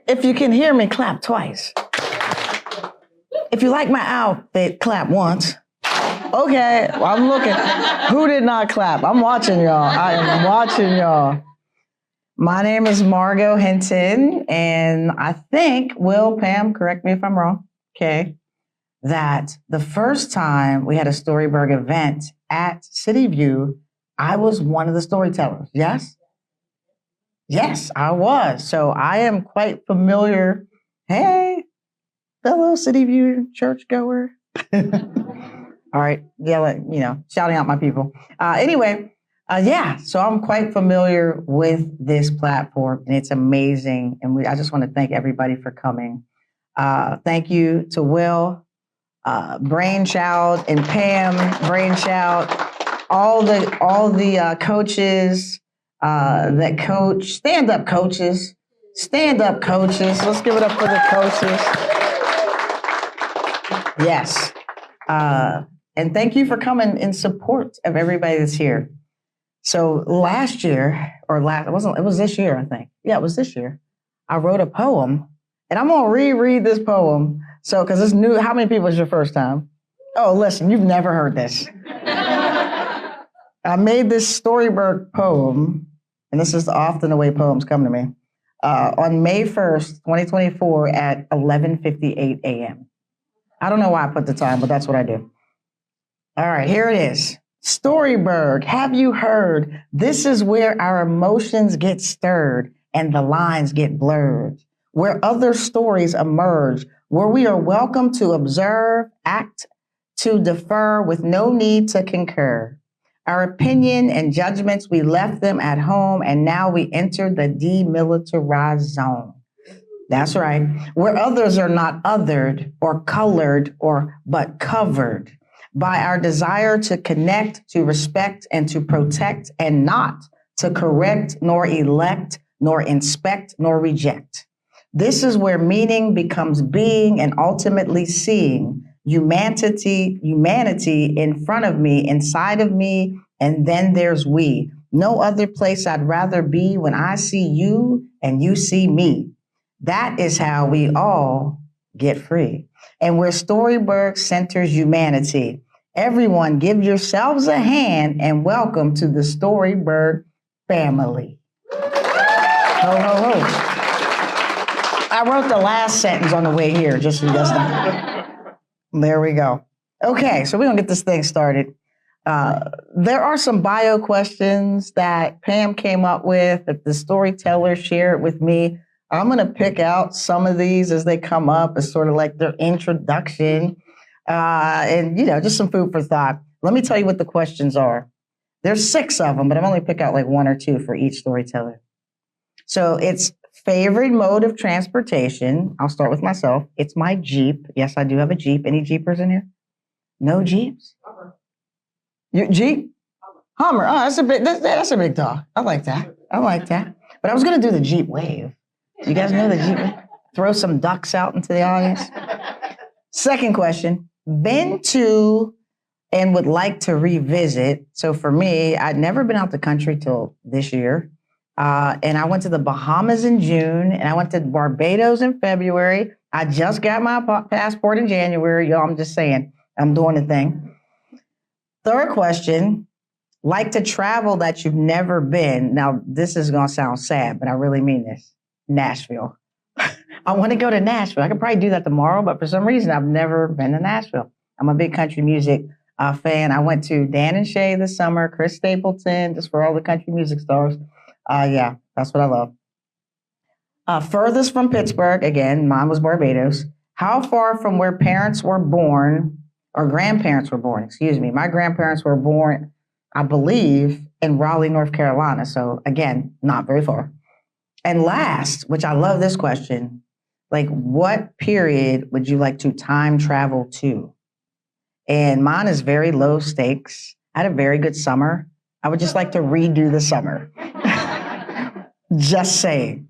If you can hear me, clap twice. If you like my outfit, clap once. Okay, I'm looking. Who did not clap? I'm watching y'all. I am watching y'all. My name is Margo Hinton, and I think, Will, Pam, correct me if I'm wrong, okay, that the first time we had a Storyberg event at City View, I was one of the storytellers, yes? Yes, I was. So I am quite familiar. Hey, fellow City View churchgoer. All right, shouting out my people. So I'm quite familiar with this platform, and it's amazing. And I just want to thank everybody for coming. Thank you to Will, Brainchild, and Pam, Brainchild, all the coaches that coach, stand-up coaches. Let's give it up for the coaches. Yes. And thank you for coming in support of everybody that's here. So last year, it was this year, I think. Yeah, it was this year. I wrote a poem, and I'm gonna reread this poem. So, because it's new, how many people is your first time? Oh, listen, you've never heard this. I made this Storyberg poem, and this is often the way poems come to me, on May 1st, 2024 at 11:58 a.m. I don't know why I put the time, but that's what I do. All right, here it is. Storyberg, have you heard? This is where our emotions get stirred and the lines get blurred, where other stories emerge, where we are welcome to observe, act, to defer with no need to concur. Our opinion and judgments, we left them at home, and now we enter the demilitarized zone. That's right. Where others are not othered or colored but covered by our desire to connect, to respect, and to protect, and not to correct, nor elect, nor inspect, nor reject. This is where meaning becomes being and ultimately seeing humanity in front of me, inside of me, and then there's we. No other place I'd rather be when I see you and you see me. That is how we all get free. And where Storyberg centers humanity. Everyone give yourselves a hand and welcome to the Storyberg family. Ho, ho, ho. I wrote the last sentence on the way here, just so you guys know. There we go. Okay, so we're gonna get this thing started. There are some bio questions that Pam came up with, that the storyteller shared with me. I'm going to pick out some of these as they come up as sort of like their introduction and, just some food for thought. Let me tell you what the questions are. There's 6 of them, but I'm only pick out like 1 or 2 for each storyteller. So it's favorite mode of transportation. I'll start with myself. It's my Jeep. Yes, I do have a Jeep. Any Jeepers in here? No Jeeps? Your Jeep? Hummer. Oh, that's a big dog. I like that. But I was going to do the Jeep wave. You guys know the Jeep? Throw some ducks out into the audience. Second question, been to and would like to revisit. So for me, I'd never been out the country till this year. And I went to the Bahamas in June, and I went to Barbados in February. I just got my passport in January. Y'all, I'm just saying, I'm doing the thing. Third question, like to travel that you've never been. Now, this is going to sound sad, but I really mean this. Nashville. I want to go to Nashville. I could probably do that tomorrow, but for some reason, I've never been to Nashville. I'm a big country music fan. I went to Dan and Shay this summer, Chris Stapleton, just for all the country music stars. Yeah, that's what I love. Furthest from Pittsburgh, again, mine was Barbados. How far from where parents were born, or grandparents were born, excuse me. My grandparents were born, I believe, in Raleigh, North Carolina. So again, not very far. And last, which I love this question, like what period would you like to time travel to? And mine is very low stakes. I had a very good summer. I would just like to redo the summer. Just saying.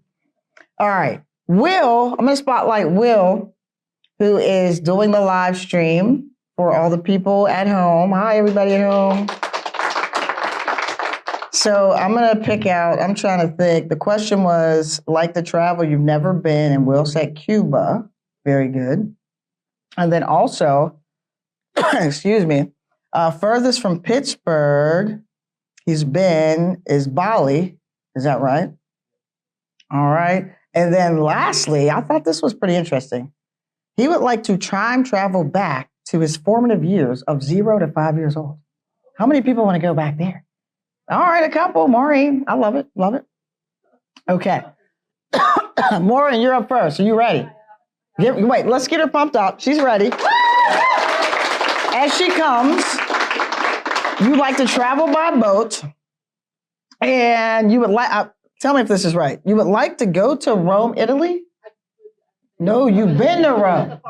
All right, Will, I'm gonna spotlight Will, who is doing the live stream for all the people at home. Hi, everybody at home. So I'm going to pick out, I'm trying to think. The question was, like to travel you've never been, and Will said Cuba. Very good. And then also, excuse me, furthest from Pittsburgh he's been is Bali. Is that right? All right. And then lastly, I thought this was pretty interesting. He would like to time travel back to his formative years of 0 to 5 years old. How many people want to go back there? All right, a couple. Maureen, I love it. Love it. Okay. Maureen, you're up first. Are you ready? Wait, let's get her pumped up. She's ready. As she comes, you like to travel by boat, and you would like, tell me if this is right. You would like to go to Rome, Italy? No, you've been to Rome.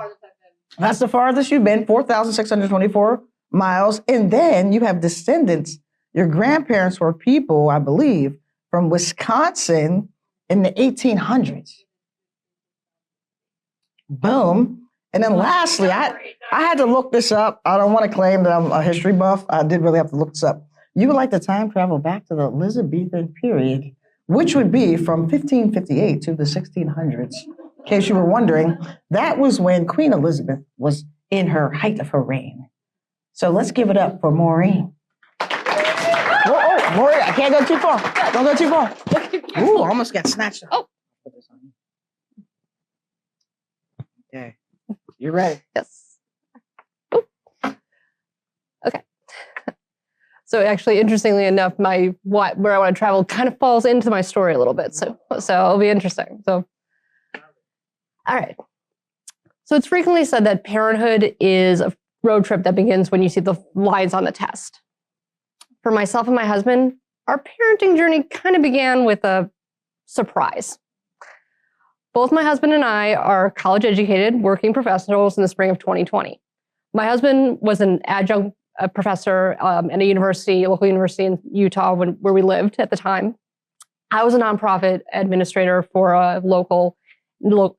That's the farthest you've been, 4,624 miles. And then you have descendants. Your grandparents were people, I believe, from Wisconsin in the 1800s. Boom. And then lastly, I had to look this up. I don't want to claim that I'm a history buff. I did really have to look this up. You would like to time travel back to the Elizabethan period, which would be from 1558 to the 1600s. In case you were wondering, that was when Queen Elizabeth was in her height of her reign. So let's give it up for Maureen. Oh, Maureen, I can't go too far. Don't go too far. Ooh, almost got snatched up. Oh. Okay. You ready? Yes. Ooh. Okay. So actually, interestingly enough, where I want to travel kind of falls into my story a little bit. So it'll be interesting. So, all right. So it's frequently said that parenthood is a road trip that begins when you see the lines on the test. For myself and my husband, our parenting journey kind of began with a surprise. Both my husband and I are college-educated working professionals in the spring of 2020. My husband was an adjunct professor at a local university in Utah where we lived at the time. I was a nonprofit administrator for a local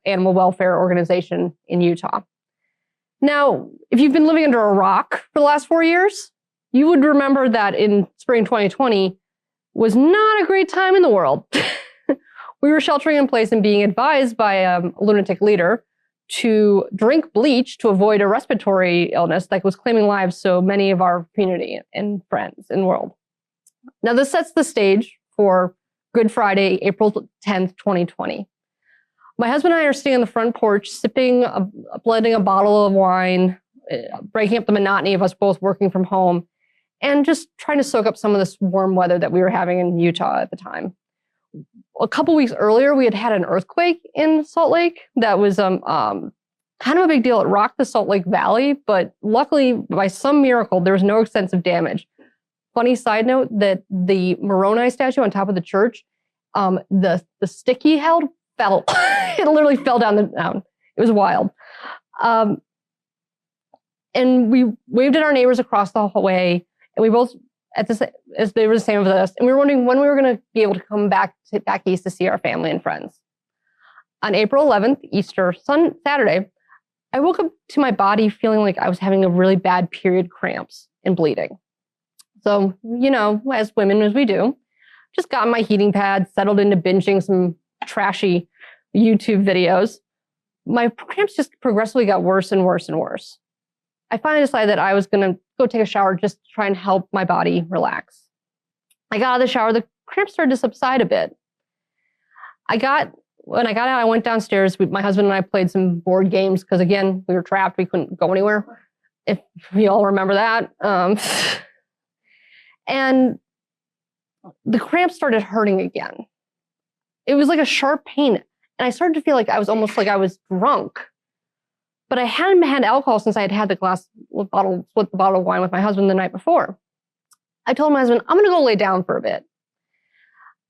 animal welfare organization in Utah. Now, if you've been living under a rock for the last 4 years, you would remember that in spring 2020 was not a great time in the world. We were sheltering in place and being advised by a lunatic leader to drink bleach to avoid a respiratory illness that was claiming lives so many of our community and friends in the world. Now, this sets the stage for Good Friday, April 10th, 2020. My husband and I are sitting on the front porch, blending a bottle of wine, breaking up the monotony of us both working from home, and just trying to soak up some of this warm weather that we were having in Utah at the time. A couple weeks earlier, we had an earthquake in Salt Lake that was kind of a big deal. It rocked the Salt Lake Valley, but luckily, by some miracle, there was no extensive damage. Funny side note that the Moroni statue on top of the church, the stick he held fell. It literally fell down. It was wild. And we waved at our neighbors across the hallway, and we both, as they were the same with us, and we were wondering when we were going to be able to come back east to see our family and friends. On April 11th, Easter Saturday, I woke up to my body feeling like I was having a really bad period cramps and bleeding. So, as women as we do, just got my heating pad, settled into binging some trashy YouTube videos. My cramps just progressively got worse and worse and worse. I finally decided that I was going to go take a shower just to try and help my body relax. I got out of the shower, the cramps started to subside a bit. When I got out, I went downstairs. My husband and I played some board games because, again, we were trapped. We couldn't go anywhere, if you all remember that. And the cramps started hurting again. It was like a sharp pain. And I started to feel like I was almost like I was drunk. But I hadn't had alcohol since I had the split the bottle of wine with my husband the night before. I told my husband, I'm going to go lay down for a bit.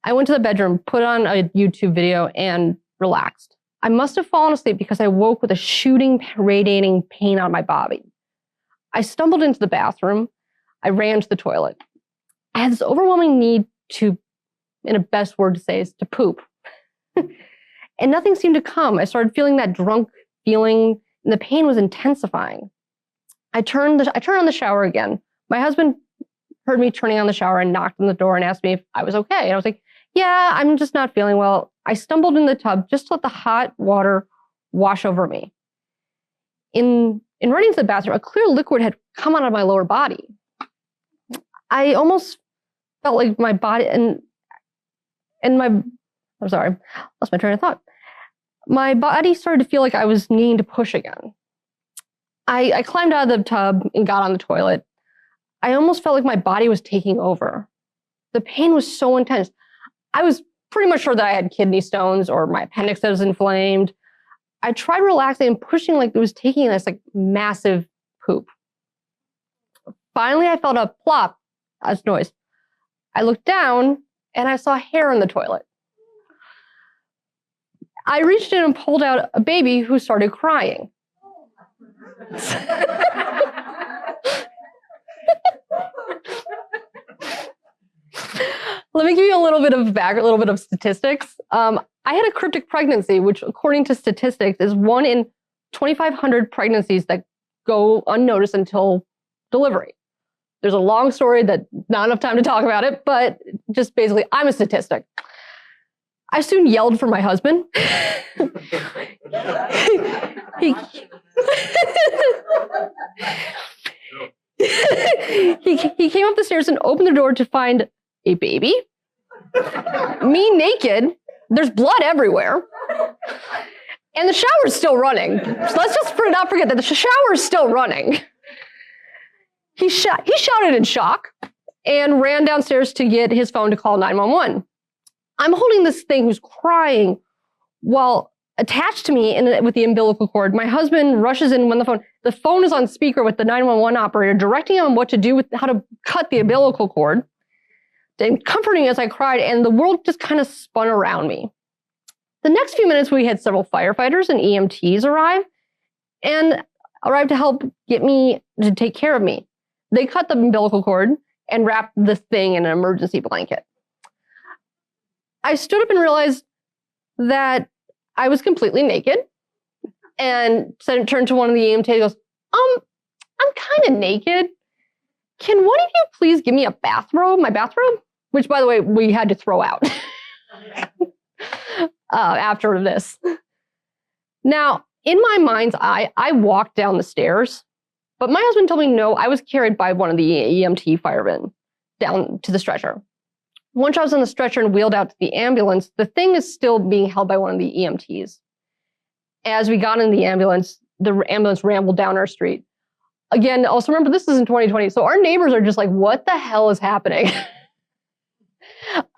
I went to the bedroom, put on a YouTube video, and relaxed. I must have fallen asleep because I woke with a shooting, radiating pain on my body. I stumbled into the bathroom. I ran to the toilet. I had this overwhelming need to, in a best word to say, is to poop. And nothing seemed to come. I started feeling that drunk feeling, and the pain was intensifying. I turned on the shower again. My husband heard me turning on the shower and knocked on the door and asked me if I was okay. And I was like, yeah, I'm just not feeling well. I stumbled in the tub just to let the hot water wash over me. In running to the bathroom, a clear liquid had come out of my lower body. I almost felt like my body I'm sorry, lost my train of thought. My body started to feel like I was needing to push again. I climbed out of the tub and got on the toilet. I almost felt like my body was taking over. The pain was so intense. I was pretty much sure that I had kidney stones or my appendix that was inflamed. I tried relaxing and pushing like it was taking this like massive poop. Finally, I felt a plop as noise. I looked down and I saw hair in the toilet. I reached in and pulled out a baby who started crying. Let me give you a little bit of statistics. I had a cryptic pregnancy, which according to statistics is 1 in 2,500 pregnancies that go unnoticed until delivery. There's a long story that not enough time to talk about it, but just basically I'm a statistic. I soon yelled for my husband. he came up the stairs and opened the door to find a baby, me naked, there's blood everywhere, and the shower's still running. So let's just not forget that the shower is still running. He shouted in shock and ran downstairs to get his phone to call 911. I'm holding this thing who's crying while attached to me with the umbilical cord. My husband rushes in when the phone is on speaker with the 911 operator, directing him on what to do with how to cut the umbilical cord, and comforting me as I cried, and the world just kind of spun around me. The next few minutes, we had several firefighters and EMTs arrive to help to take care of me. They cut the umbilical cord and wrapped the thing in an emergency blanket. I stood up and realized that I was completely naked, and turned to one of the EMTs and goes, I'm kind of naked. Can one of you please give me my bathrobe? Which, by the way, we had to throw out after this. Now, in my mind's eye, I walked down the stairs, but my husband told me no, I was carried by one of the EMT firemen down to the stretcher. Once I was on the stretcher and wheeled out to the ambulance, the thing is still being held by one of the EMTs. As we got in the ambulance rambled down our street. Again, also remember, this is in 2020, so our neighbors are just like, what the hell is happening?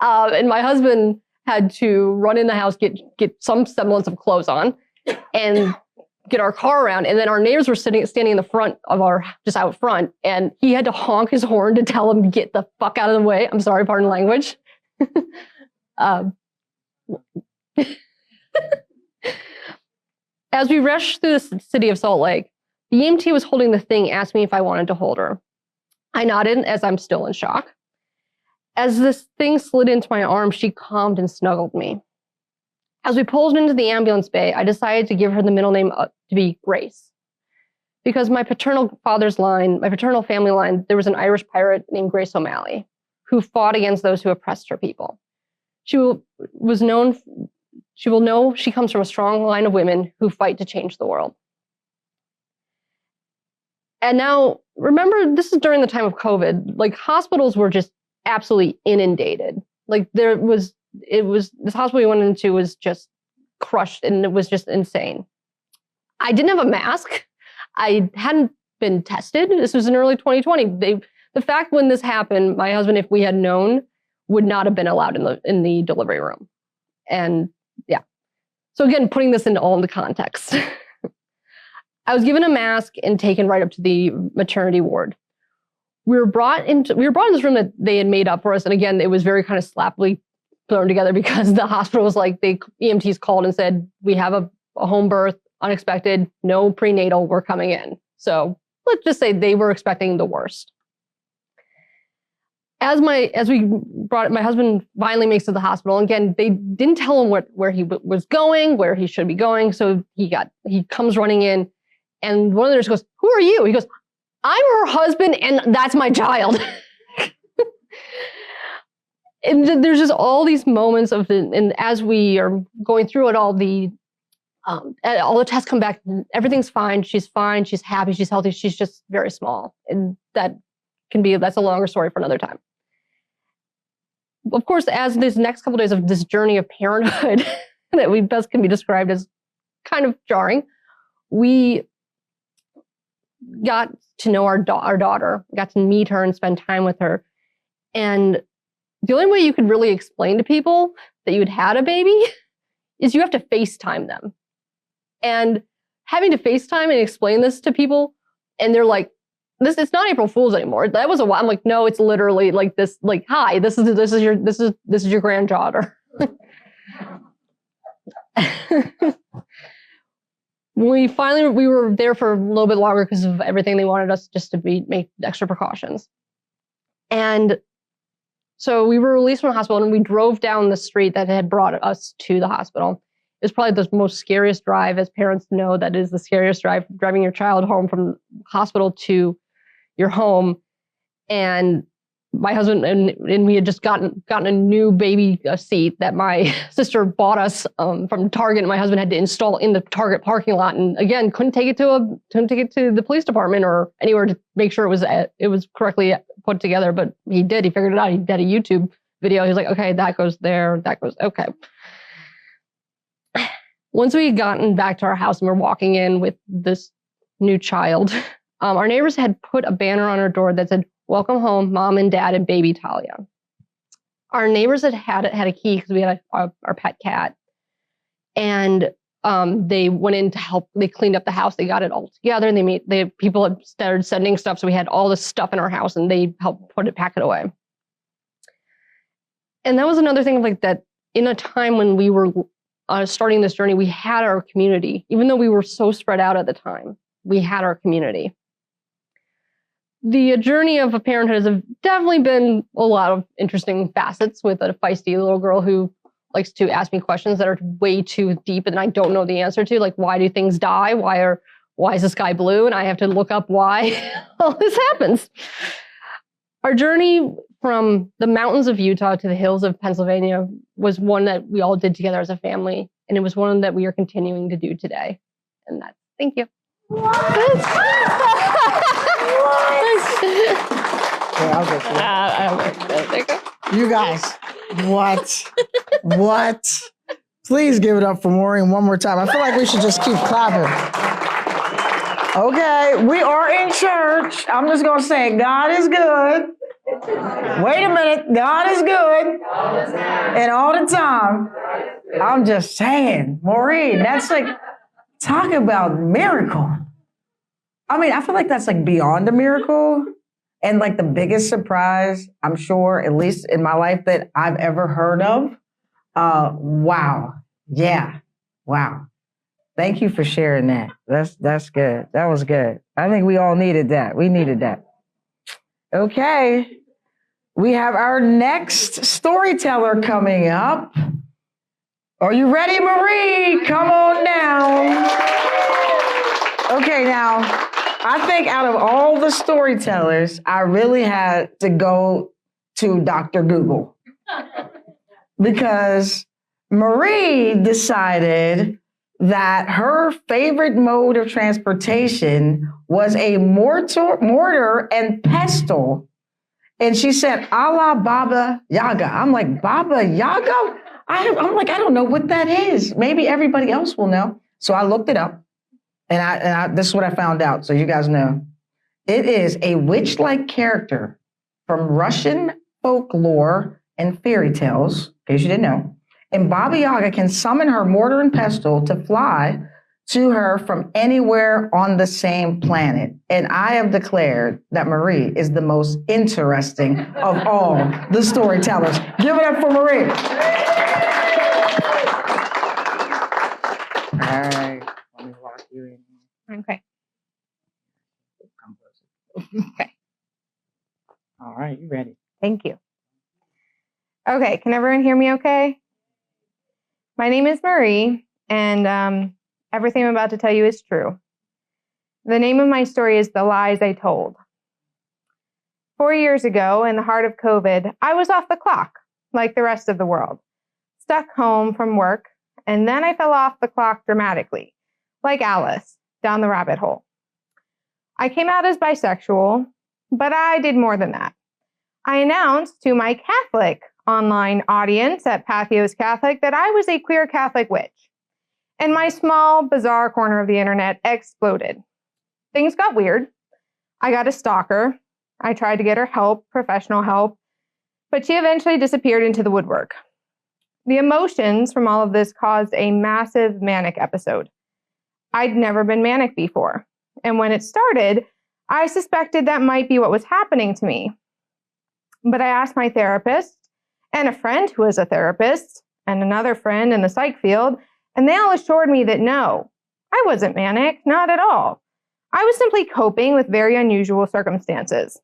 And my husband had to run in the house, get some semblance of clothes on, and get our car around. And then our neighbors were standing in the front of just out front, and he had to honk his horn to tell them to get the fuck out of the way. I'm sorry, pardon language. As we rushed through the city of Salt Lake, the EMT was holding the thing, asked me if I wanted to hold her. I nodded as I'm still in shock. As this thing slid into my arm, she calmed and snuggled me. As we pulled into the ambulance bay, I decided to give her the middle name to be Grace. Because my paternal family line, there was an Irish pirate named Grace O'Malley who fought against those who oppressed her people. She will know she comes from a strong line of women who fight to change the world. And now, remember, this is during the time of COVID. Like, hospitals were just absolutely inundated. Like, this hospital we went into was just crushed, and it was just insane. I didn't have a mask. I hadn't been tested. This was in early 2020. The fact when this happened, my husband, if we had known, would not have been allowed in the delivery room. And yeah. So again, putting this all into context. I was given a mask and taken right up to the maternity ward. We were brought in this room that they had made up for us. And again, it was very kind of sloppily thrown together because the hospital was like, the EMTs called and said, we have a home birth, unexpected, no prenatal, we're coming in. So let's just say they were expecting the worst. As my husband finally makes it to the hospital, and again, they didn't tell him where he was going, where he should be going. So he comes running in, and one of the nurses goes, "Who are you?" He goes, "I'm her husband, and that's my child." And there's just all these moments of, and as we are going through it, all the tests come back, everything's fine, she's happy, she's healthy, she's just very small. And that's a longer story for another time. Of course, as these next couple of days of this journey of parenthood that we best can be described as kind of jarring, we got to know our daughter, got to meet her and spend time with her. And the only way you could really explain to people that you'd had a baby is you have to FaceTime them. And having to FaceTime and explain this to people, and they're like, it's not April Fool's anymore. That was a while. I'm like, no, it's literally like this, like, hi, this is your granddaughter. We were there for a little bit longer because of everything. They wanted us just to make extra precautions. And so we were released from the hospital, and we drove down the street that had brought us to the hospital. It was probably the most scariest drive, as parents know, that is the scariest drive, driving your child home from hospital to your home. And my husband and we had just gotten a new baby seat that my sister bought us from Target, and my husband had to install in the Target parking lot. And again, couldn't take it to the police department or anywhere to make sure it was correctly put together. But he did. He figured it out. He did a YouTube video. He was like, okay, that goes there. That goes okay. Once we had gotten back to our house and we're walking in with this new child, our neighbors had put a banner on our door that said, "Welcome home, Mom and Dad and baby Talia." Our neighbors had a key because we had our pet cat. And they went in to help. They cleaned up the house. They got it all together. And people had started sending stuff. So we had all this stuff in our house, and they helped pack it away. And that was another thing like that. In a time when we were starting this journey, we had our community. Even though we were so spread out at the time, we had our community. The journey of a parenthood has definitely been a lot of interesting facets, with a feisty little girl who likes to ask me questions that are way too deep and I don't know the answer to, like, why do things die? Why is the sky blue? And I have to look up why all this happens. Our journey from the mountains of Utah to the hills of Pennsylvania was one that we all did together as a family. And it was one that we are continuing to do today. And thank you. You guys, what? Please give it up for Maureen one more time. I feel like we should just keep clapping. Okay, we are in church. I'm just going to say, God is good. Wait a minute, God is good. And all the time. I'm just saying, Maureen, that's like, talk about miracle. I mean, I feel like that's like beyond a miracle. And like the biggest surprise, I'm sure, at least in my life, that I've ever heard of. Wow. Yeah. Wow. Thank you for sharing that. That's good. That was good. I think we all needed that. We needed that. Okay. We have our next storyteller coming up. Are you ready, Marie? Come on down. Okay, now, I think out of all the storytellers, I really had to go to Dr. Google. Because Marie decided that her favorite mode of transportation was a mortar and pestle. And she said, a la Baba Yaga. I'm like, Baba Yaga? I'm like, I don't know what that is. Maybe everybody else will know. So I looked it up. And this is what I found out, so you guys know. It is a witch-like character from Russian folklore and fairy tales, in case you didn't know. And Baba Yaga can summon her mortar and pestle to fly to her from anywhere on the same planet. And I have declared that Marie is the most interesting of all the storytellers. Give it up for Marie. All right. Let me lock you in. Okay. Come closer. Okay. All right, you ready? Thank you. Okay, can everyone hear me okay? My name is Marie, and everything I'm about to tell you is true. The name of my story is The Lies I Told. 4 years ago, in the heart of COVID, I was off the clock. like the rest of the world. Stuck home from work, and then I fell off the clock dramatically, like Alice, down the rabbit hole. I came out as bisexual, but I did more than that. I announced to my Catholic online audience at Patheos Catholic that I was a queer Catholic witch, and my small, bizarre corner of the internet exploded. Things got weird. I got a stalker. I tried to get her help, professional help, but she eventually disappeared into the woodwork. The emotions from all of this caused a massive manic episode. I'd never been manic before, and when it started, I suspected that might be what was happening to me. But I asked my therapist, and a friend who was a therapist, and another friend in the psych field, and they all assured me that no, I wasn't manic, not at all. I was simply coping with very unusual circumstances.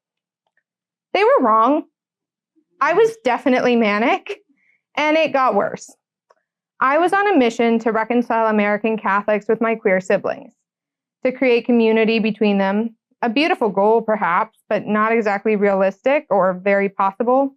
They were wrong. I was definitely manic, and it got worse. I was on a mission to reconcile American Catholics with my queer siblings, to create community between them, a beautiful goal perhaps, but not exactly realistic or very possible.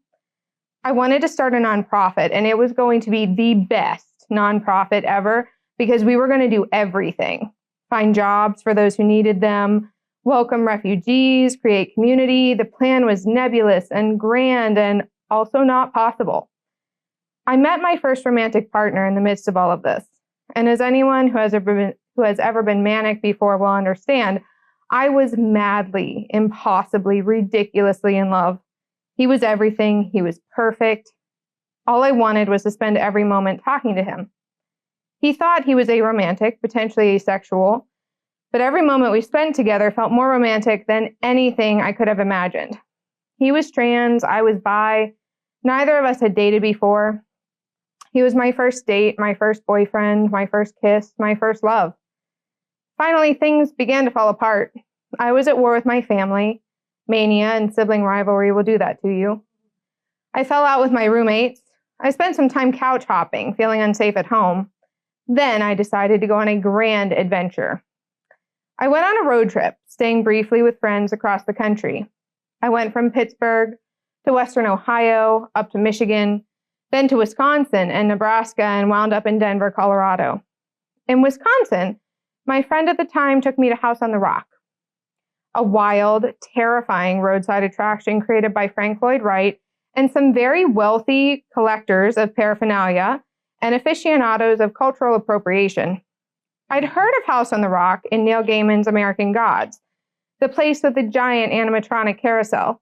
I wanted to start a nonprofit, and it was going to be the best nonprofit ever because we were going to do everything. Find jobs for those who needed them, welcome refugees, create community. The plan was nebulous and grand and also not possible. I met my first romantic partner in the midst of all of this. And as anyone who has ever been manic before will understand, I was madly, impossibly, ridiculously in love. He was everything. He was perfect. All I wanted was to spend every moment talking to him. He thought he was aromantic, potentially asexual, but every moment we spent together felt more romantic than anything I could have imagined. He was trans, I was bi. Neither of us had dated before. He was my first date, my first boyfriend, my first kiss, my first love. Finally, things began to fall apart. I was at war with my family. Mania and sibling rivalry will do that to you. I fell out with my roommates. I spent some time couch hopping, feeling unsafe at home. Then I decided to go on a grand adventure. I went on a road trip, staying briefly with friends across the country. I went from Pittsburgh to Western Ohio, up to Michigan, then to Wisconsin and Nebraska, and wound up in Denver, Colorado. In Wisconsin, my friend at the time took me to House on the Rock, a wild, terrifying roadside attraction created by Frank Lloyd Wright and some very wealthy collectors of paraphernalia and aficionados of cultural appropriation. I'd heard of House on the Rock in Neil Gaiman's American Gods, the place with the giant animatronic carousel.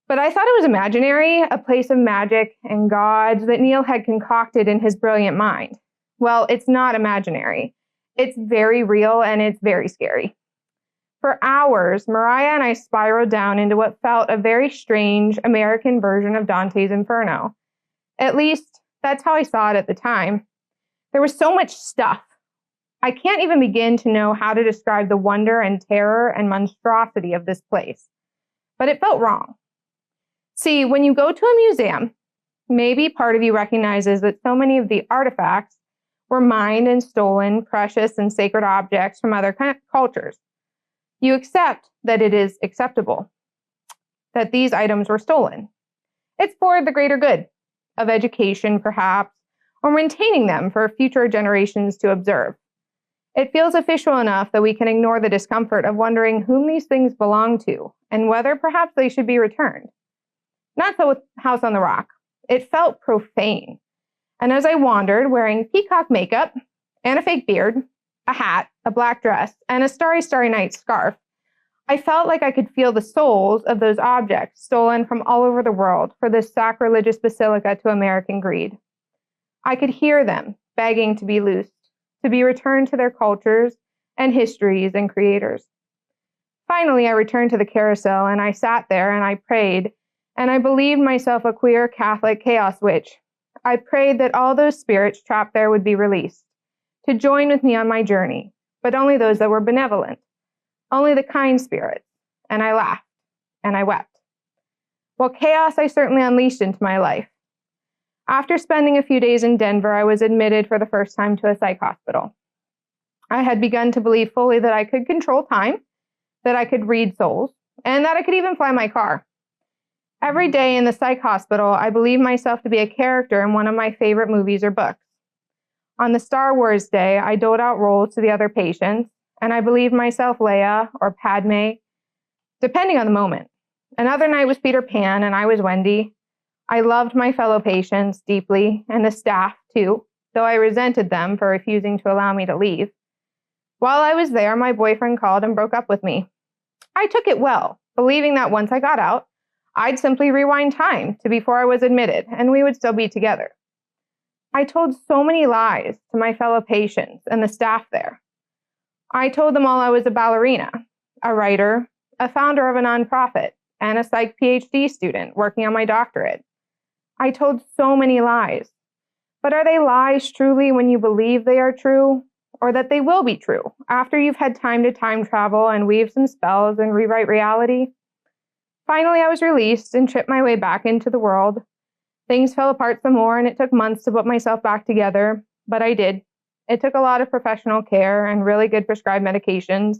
But I thought it was imaginary, a place of magic and gods that Neil had concocted in his brilliant mind. Well, it's not imaginary. It's very real and it's very scary. For hours, Mariah and I spiraled down into what felt a very strange American version of Dante's Inferno. At least, that's how I saw it at the time. There was so much stuff. I can't even begin to know how to describe the wonder and terror and monstrosity of this place. But it felt wrong. See, when you go to a museum, maybe part of you recognizes that so many of the artifacts were mined and stolen, precious and sacred objects from other cultures. You accept that it is acceptable, that these items were stolen. It's for the greater good of education, perhaps, or maintaining them for future generations to observe. It feels official enough that we can ignore the discomfort of wondering whom these things belong to and whether perhaps they should be returned. Not so with House on the Rock. It felt profane. And as I wandered, wearing peacock makeup and a fake beard, a hat, a black dress, and a Starry Starry Night scarf, I felt like I could feel the souls of those objects stolen from all over the world for this sacrilegious basilica to American greed. I could hear them begging to be loosed, to be returned to their cultures and histories and creators. Finally, I returned to the carousel and I sat there and I prayed, and I believed myself a queer Catholic chaos witch. I prayed that all those spirits trapped there would be released, to join with me on my journey, but only those that were benevolent, only the kind spirits. And I laughed, and I wept. Well, chaos I certainly unleashed into my life. After spending a few days in Denver, I was admitted for the first time to a psych hospital. I had begun to believe fully that I could control time, that I could read souls, and that I could even fly my car. Every day in the psych hospital, I believe myself to be a character in one of my favorite movies or books. On the Star Wars day, I doled out roles to the other patients, and I believed myself Leia or Padme, depending on the moment. Another night was Peter Pan, and I was Wendy. I loved my fellow patients deeply, and the staff too, though I resented them for refusing to allow me to leave. While I was there, my boyfriend called and broke up with me. I took it well, believing that once I got out, I'd simply rewind time to before I was admitted, and we would still be together. I told so many lies to my fellow patients and the staff there. I told them all I was a ballerina, a writer, a founder of a nonprofit, and a psych PhD student working on my doctorate. I told so many lies. But are they lies truly when you believe they are true, or that they will be true after you've had time to time travel and weave some spells and rewrite reality? Finally, I was released and tripped my way back into the world. Things fell apart some more, and it took months to put myself back together, but I did. It took a lot of professional care and really good prescribed medications.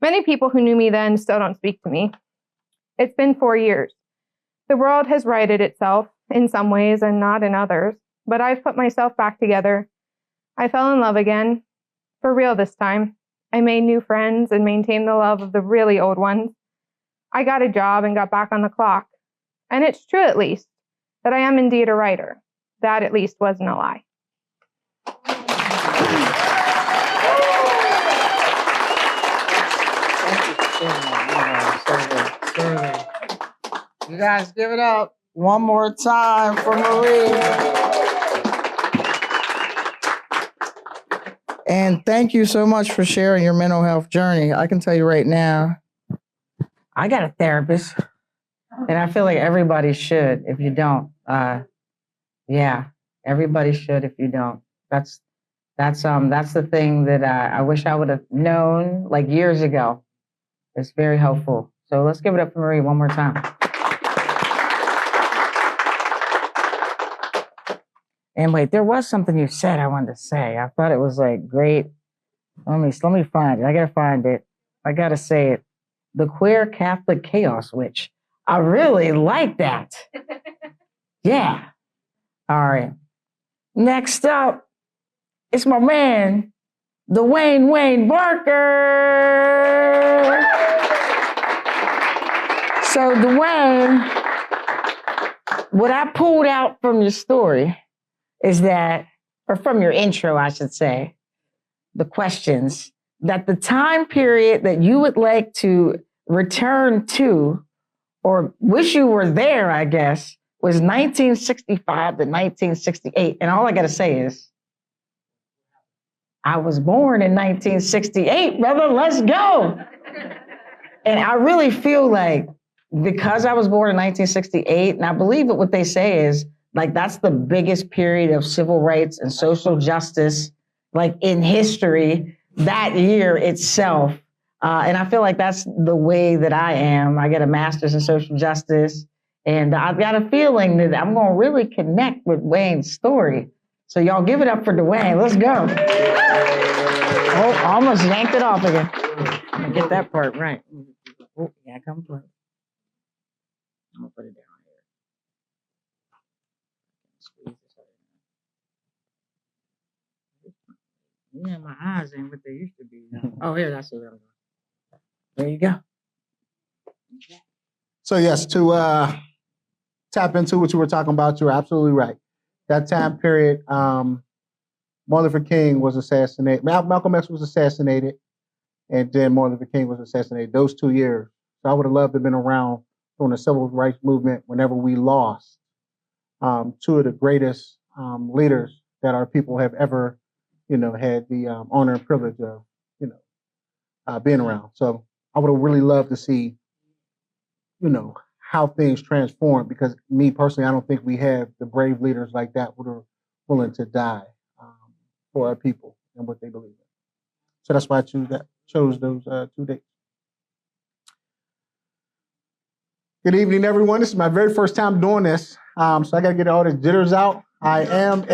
Many people who knew me then still don't speak to me. It's been 4 years. The world has righted itself in some ways and not in others, but I've put myself back together. I fell in love again, for real this time. I made new friends and maintained the love of the really old ones. I got a job and got back on the clock. And it's true, at least, that I am indeed a writer. That at least wasn't a lie. You guys give it up one more time for Maureen. And thank you so much for sharing your mental health journey. I can tell you right now, I got a therapist, and I feel like everybody should if you don't. Yeah, everybody should if you don't. That's the thing that I wish I would have known like years ago. It's very helpful. So let's give it up for Marie one more time. And wait, there was something you said I wanted to say. I thought it was like great. Let me find it. I gotta find it. I gotta say it. The queer Catholic chaos witch. I really like that. Yeah. All right. Next up, it's my man, Dwayne Barker. So Dwayne, what I pulled out from your story is that, or from your intro, I should say, the questions, that the time period that you would like to return to, or wish you were there, I guess, was 1965 to 1968. And all I gotta say is, I was born in 1968, brother, let's go. And I really feel like, because I was born in 1968, and I believe that what they say is, like, that's the biggest period of civil rights and social justice, like, in history, that year itself. And I feel like that's the way that I am. I get a master's in social justice, and I've got a feeling that I'm gonna really connect with Wayne's story. So y'all give it up for Dwayne, let's go. Oh, almost yanked it off again. I'm gonna get that part right. Oh, yeah, come play. I'm gonna put it down here. Yeah, my eyes ain't what they used to be. Oh, here, that's what I'm doing. There you go. So yes, to tap into what you were talking about, you're absolutely right. That time period, Martin Luther King was assassinated. Malcolm X was assassinated, and then Martin Luther King was assassinated. Those 2 years. So I would have loved to have been around during the civil rights movement whenever we lost two of the greatest leaders that our people have ever, had the honor and privilege of, being around. So I would have really loved to see, how things transform, because me personally, I don't think we have the brave leaders like that who are willing to die for our people and what they believe in. So that's why I chose those 2 dates. Good evening, everyone. This is my very first time doing this, so I got to get all the jitters out. I am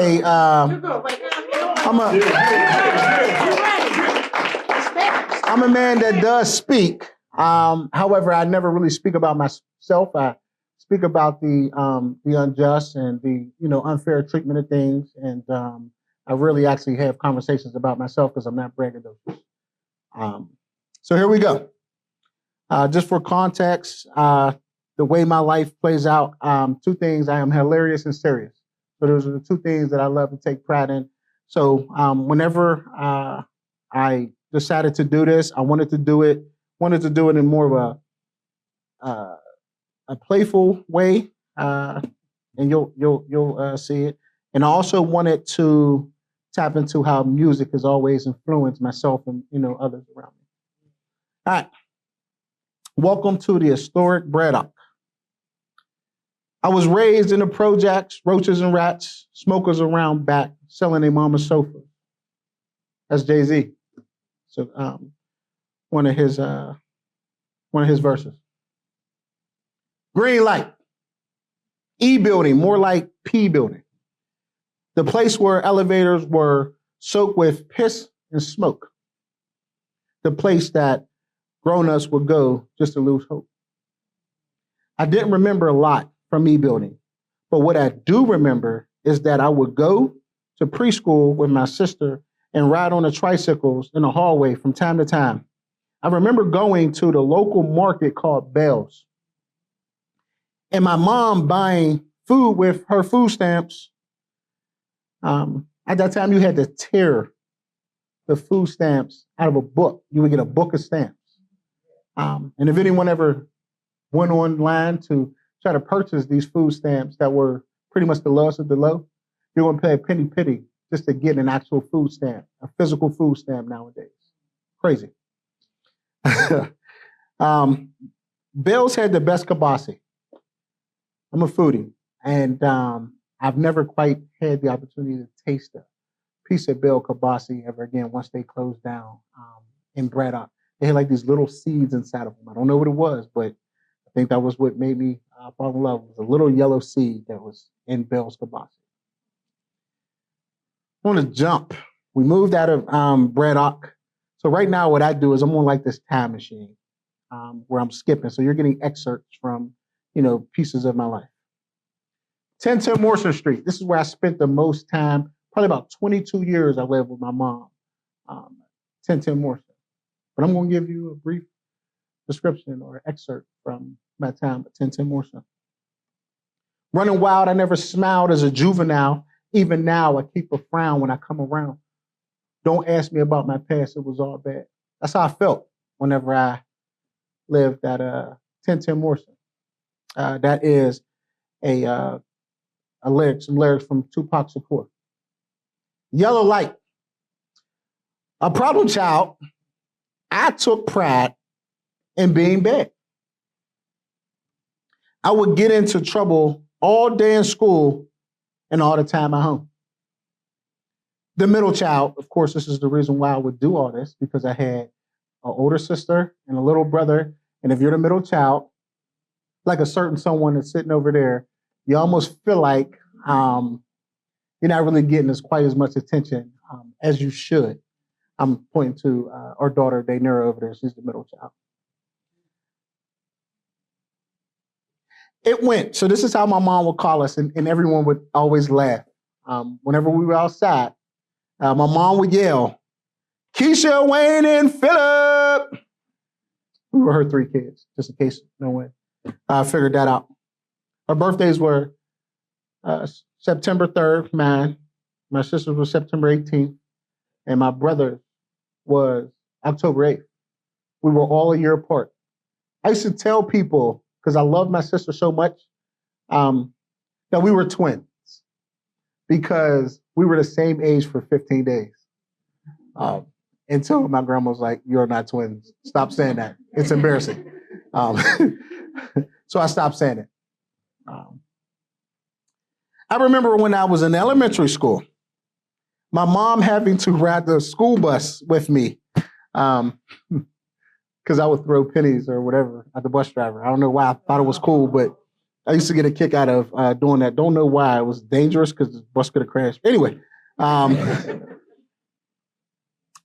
I'm a man that does speak. However, I never really speak about myself. I speak about the unjust and the unfair treatment of things, and I really actually have conversations about myself because I'm not braggadocious. So here we go. Just for context, the way my life plays out, two things: I am hilarious and serious. So those are the two things that I love to take pride in. So whenever I decided to do this, I wanted to do it in more of a playful way, and you'll see it. And I also wanted to tap into how music has always influenced myself and others around me. All right, welcome to the historic Braddock. I was raised in the projects, roaches and rats, smokers around back, selling their mama's sofa. That's Jay-Z. So one of his verses. Green light. E building, more like P building. The place where elevators were soaked with piss and smoke. The place that grown-ups would go just to lose hope. I didn't remember a lot from E building, but what I do remember is that I would go to preschool with my sister and ride on the tricycles in the hallway from time to time. I remember going to the local market called Bell's, and my mom buying food with her food stamps. At that time, you had to tear the food stamps out of a book. You would get a book of stamps. And if anyone ever went online to try to purchase these food stamps that were pretty much the lowest of the low, you're going to pay a penny just to get an actual food stamp, a physical food stamp nowadays. Crazy. Bell's had the best kibasi. I'm a foodie, and I've never quite had the opportunity to taste a piece of Bell kibasi ever again once they closed down in Braddock. They had like these little seeds inside of them. I don't know what it was, but I think that was what made me fall in love. It was a little yellow seed that was in Bell's kibasi. I want to jump. We moved out of Braddock. So right now what I do is I'm on like this time machine where I'm skipping. So you're getting excerpts from pieces of my life. 1010 Morrison Street. This is where I spent the most time. Probably about 22 years I lived with my mom. 1010 Morrison. But I'm going to give you a brief description or excerpt from my time at 1010 Morrison. Running wild, I never smiled as a juvenile. Even now, I keep a frown when I come around. Don't ask me about my past. It was all bad. That's how I felt whenever I lived at 1010 Morrison. That is some lyrics from Tupac Shakur. Yellow light. A problem child, I took pride in being bad. I would get into trouble all day in school and all the time at home. The middle child, of course, this is the reason why I would do all this, because I had an older sister and a little brother. And if you're the middle child, like a certain someone that's sitting over there, you almost feel like you're not really getting quite as much attention as you should. I'm pointing to our daughter, Daynara, over there. She's the middle child. It went. So this is how my mom would call us, and everyone would always laugh. Whenever we were outside, my mom would yell, Keisha, Wayne, and Philip. We were her three kids, just in case no one figured that out. Our birthdays were September 3rd, mine. My sister was September 18th, and my brother was October 8th. We were all a year apart. I used to tell people, because I loved my sister so much, that we were twins because we were the same age for 15 days. Until my grandma was like, you're not twins. Stop saying that. It's embarrassing. So I stopped saying it. I remember when I was in elementary school, my mom having to ride the school bus with me because I would throw pennies or whatever at the bus driver. I don't know why I thought it was cool, but I used to get a kick out of doing that. Don't know why. It was dangerous because the bus could have crashed. Anyway, my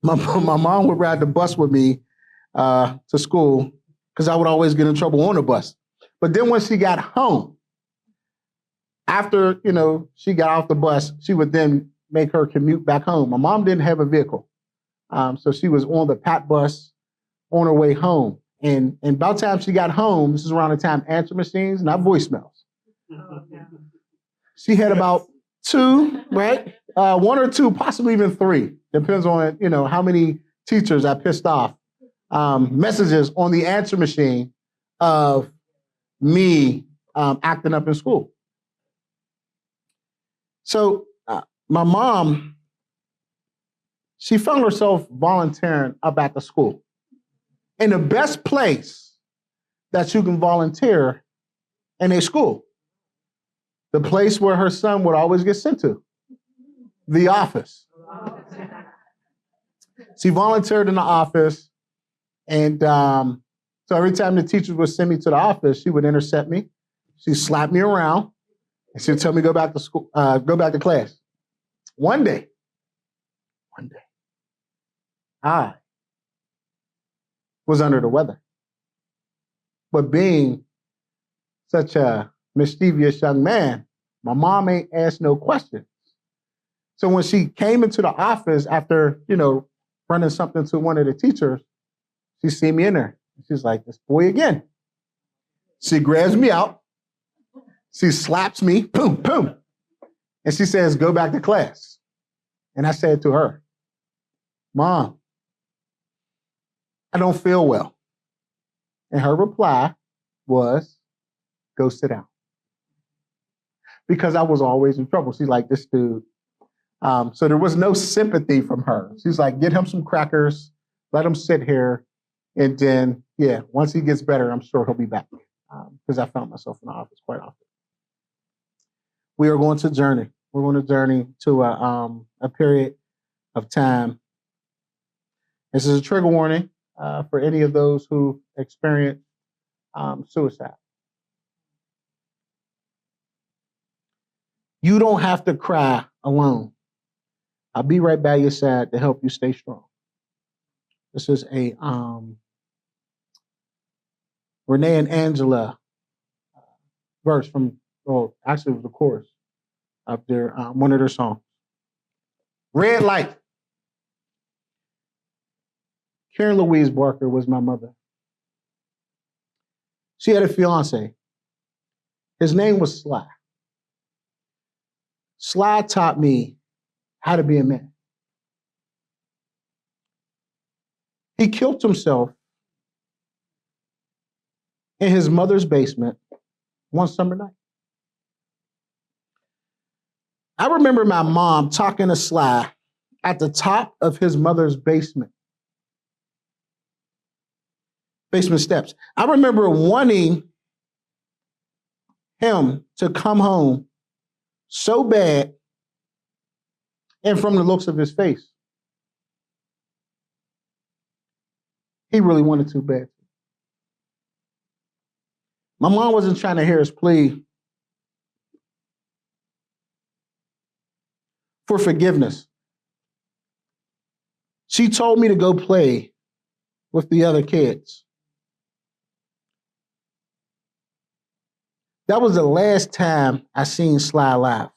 mom would ride the bus with me to school because I would always get in trouble on the bus. But then when she got home, after, she got off the bus, she would then make her commute back home. My mom didn't have a vehicle. So she was on the PAT bus on her way home. And about the time she got home, this is around the time answer machines, not voicemails. She had about two, right? One or two, possibly even three. Depends on, how many teachers I pissed off. Messages on the answer machine of me acting up in school. So my mom, she found herself volunteering up at the school. And the best place that you can volunteer in a school, the place where her son would always get sent to, the office. She volunteered in the office, and so every time the teachers would send me to the office, she would intercept me. She'd slap me around, and she'd tell me go back to school, go back to class. One day, I was under the weather. But being such a mischievous young man, my mom ain't asked no questions. So when she came into the office after, running something to one of the teachers, she see me in there. She's like, this boy again. She grabs me out. She slaps me, boom, boom. And she says, go back to class. And I said to her, Mom, I don't feel well. And her reply was, go sit down. Because I was always in trouble. She's like, this dude. So there was no sympathy from her. She's like, get him some crackers, let him sit here. And then, once he gets better, I'm sure he'll be back. Because I found myself in the office quite often. We are going to journey. We're going to journey to a period of time. This is a trigger warning for any of those who experience suicide. You don't have to cry alone. I'll be right by your side to help you stay strong. This is a Renee and Angela verse from, actually it was the chorus of their one of their songs. Red light. Karen Louise Barker was my mother. She had a fiance. His name was Sly. Sly taught me how to be a man. He killed himself in his mother's basement one summer night. I remember my mom talking to Sly at the top of his mother's basement steps. I remember wanting him to come home so bad, and from the looks of his face, he really wanted to bad. My mom wasn't trying to hear his plea for forgiveness. She told me to go play with the other kids. That was the last time I seen Sly laugh.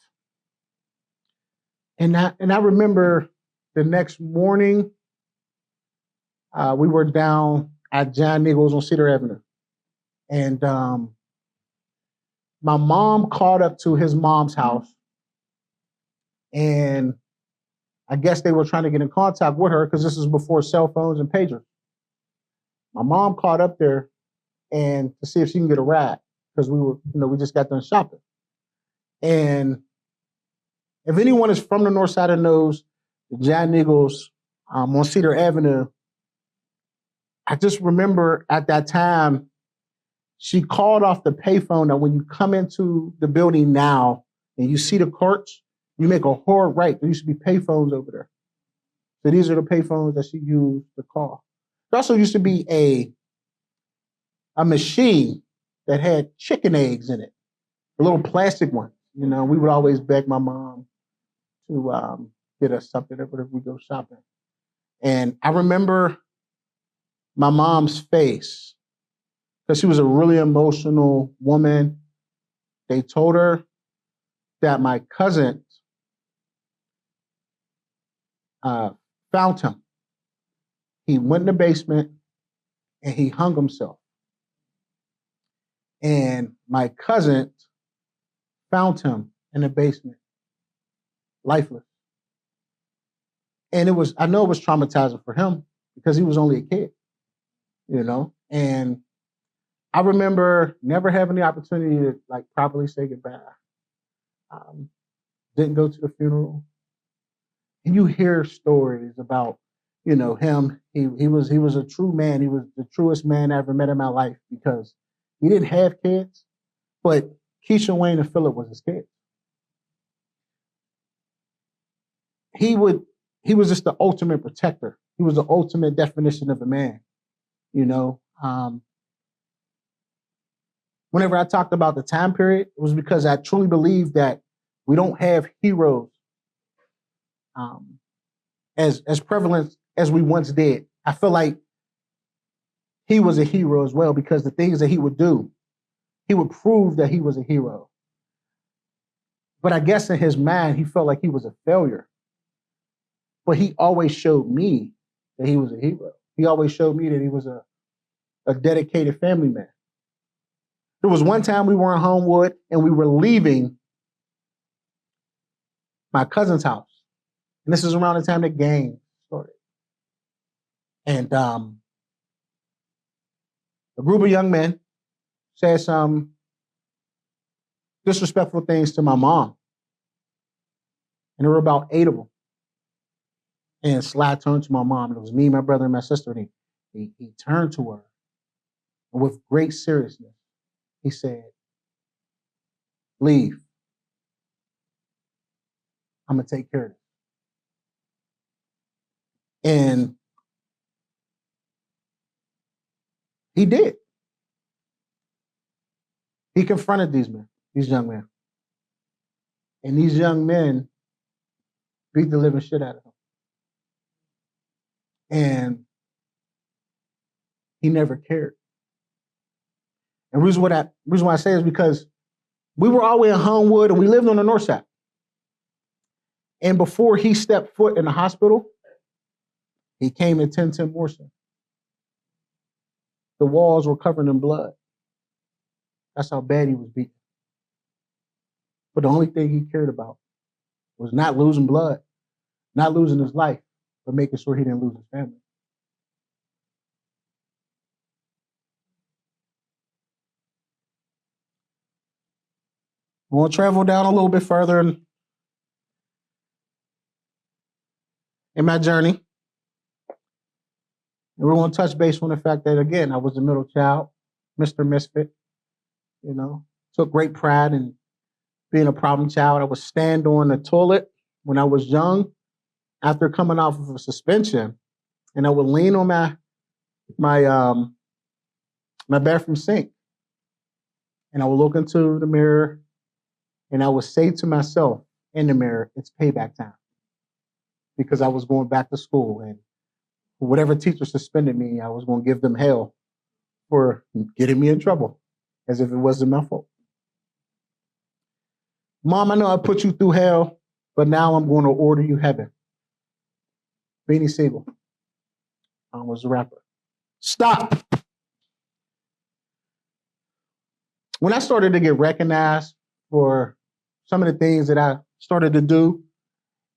And I remember the next morning, we were down at John Nichols on Cedar Avenue. And my mom called up to his mom's house. And I guess they were trying to get in contact with her because this is before cell phones and pagers. My mom called up there and to see if she can get a ride because we just got done shopping. And if anyone is from the north side and knows the John Nichols on Cedar Avenue, I just remember at that time, she called off the payphone that when you come into the building now and you see the carts, you make a hard right. There used to be payphones over there. So these are the payphones that she used to call. There also used to be a machine that had chicken eggs in it, a little plastic one. We would always beg my mom to get us something whenever we go shopping. And I remember my mom's face because she was a really emotional woman. They told her that my cousin found him. He went in the basement and he hung himself. And my cousin found him in the basement, lifeless. And I know it was traumatizing for him because he was only a kid, you know? And I remember never having the opportunity to like properly say goodbye. Didn't go to the funeral. And you hear stories about, you know, him. He was a true man. He was the truest man I ever met in my life because he didn't have kids, but Keisha, Wayne, and Philip was his kids. He was just the ultimate protector. He was the ultimate definition of a man, you know. Whenever I talked about the time period, it was because I truly believe that we don't have heroes as prevalent as we once did. I feel like he was a hero as well because the things that he would do, he would prove that he was a hero. But I guess in his mind, he felt like he was a failure. But he always showed me that he was a hero. He always showed me that he was a dedicated family man. There was one time we were in Homewood and we were leaving my cousin's house. And this is around the time the gang started. And a group of young men said some disrespectful things to my mom. And there were about 8 of them. And Sly turned to my mom. It was me, my brother, and my sister. And he turned to her. And with great seriousness, he said, "Leave. I'm going to take care of this." And he did. He confronted these young men. And these young men beat the living shit out of him. And he never cared. And the reason why I say is because we were all the way in Homewood and we lived on the north side. And before he stepped foot in the hospital, he came to 1010 Morrison. The walls were covered in blood. That's how bad he was beaten. But the only thing he cared about was not losing blood, not losing his life, but making sure he didn't lose his family. We'll travel down a little bit further in my journey. And we're going to touch base on the fact that, again, I was a middle child, Mr. Misfit, you know, took great pride in being a problem child. I would stand on the toilet when I was young after coming off of a suspension, and I would lean on my bathroom sink, and I would look into the mirror, and I would say to myself in the mirror, "It's payback time," because I was going back to school, and whatever teacher suspended me, I was going to give them hell for getting me in trouble, as if it wasn't my fault. "Mom, I know I put you through hell, but now I'm going to order you heaven." Beanie Siegel was the rapper. Stop. When I started to get recognized for some of the things that I started to do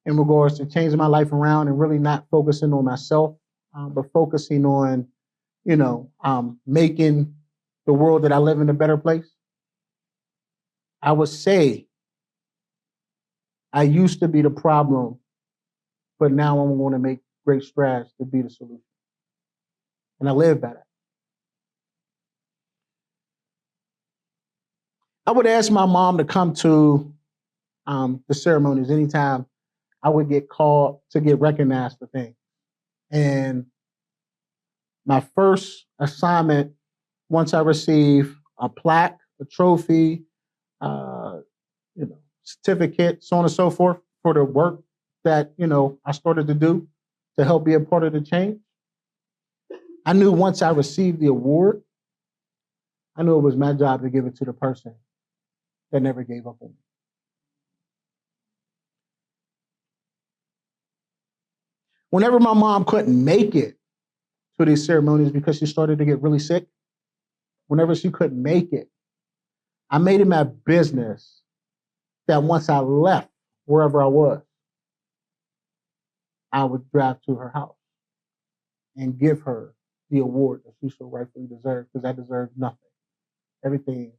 in regards to changing my life around and really not focusing on myself, but focusing on, you know, making the world that I live in a better place, I would say I used to be the problem, but now I'm going to make great strides to be the solution. And I live by that. I would ask my mom to come to the ceremonies anytime I would get called to get recognized for things. And my first assignment, once I received a plaque, a trophy, you know, certificate, so on and so forth, for the work that, you know, I started to do to help be a part of the change. I knew once I received the award I knew it was my job to give it to the person that never gave up on me. Whenever my mom couldn't make it to these ceremonies because she started to get really sick, whenever she couldn't make it, I made it my business that once I left wherever I was, I would drive to her house and give her the award that she so rightfully deserved, because I deserved nothing. Everything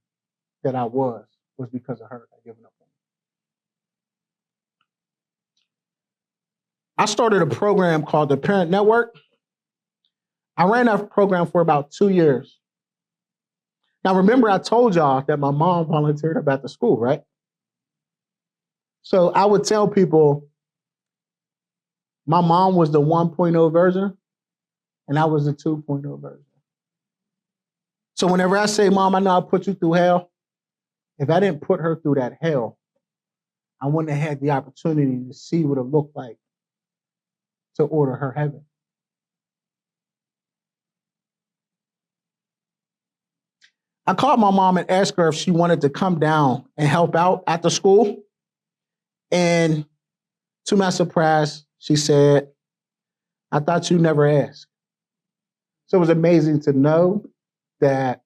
that I was because of her not giving up on me. I started a program called the Parent Network. I ran that program for about 2 years. Now, remember, I told y'all that my mom volunteered up at the school, right? So I would tell people my mom was the 1.0 version and I was the 2.0 version. So whenever I say, Mom, I know I put you through hell, if I didn't put her through that hell, I wouldn't have had the opportunity to see what it looked like to order her heaven. I called my mom and asked her if she wanted to come down and help out at the school. And to my surprise, she said, I thought you never asked. So it was amazing to know that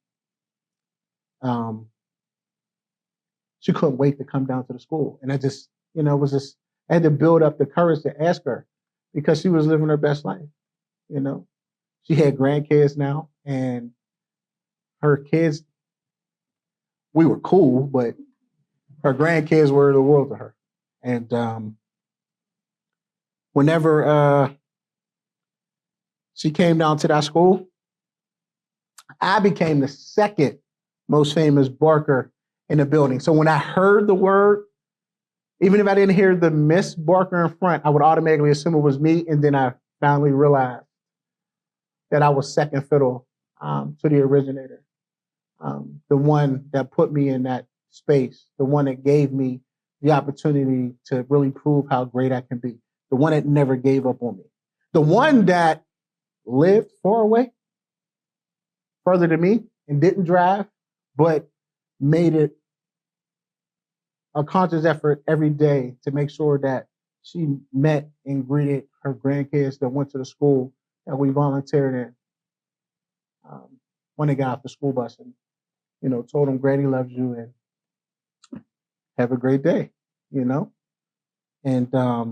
she couldn't wait to come down to the school. And I just, I had to build up the courage to ask her, because she was living her best life. She had grandkids now, and her kids, we were cool, but her grandkids were the world to her. And whenever she came down to that school, I became the second most famous Barker in the building. So when I heard the word, even if I didn't hear the Miss Barker in front, I would automatically assume it was me. And then I finally realized that I was second fiddle to the originator, the one that put me in that space, the one that gave me the opportunity to really prove how great I can be, the one that never gave up on me, the one that lived far away, further than me, and didn't drive, but made it a conscious effort every day to make sure that she met and greeted her grandkids that went to the school that we volunteered in when they got off the school bus, and told them Granny loves you and have a great day, And I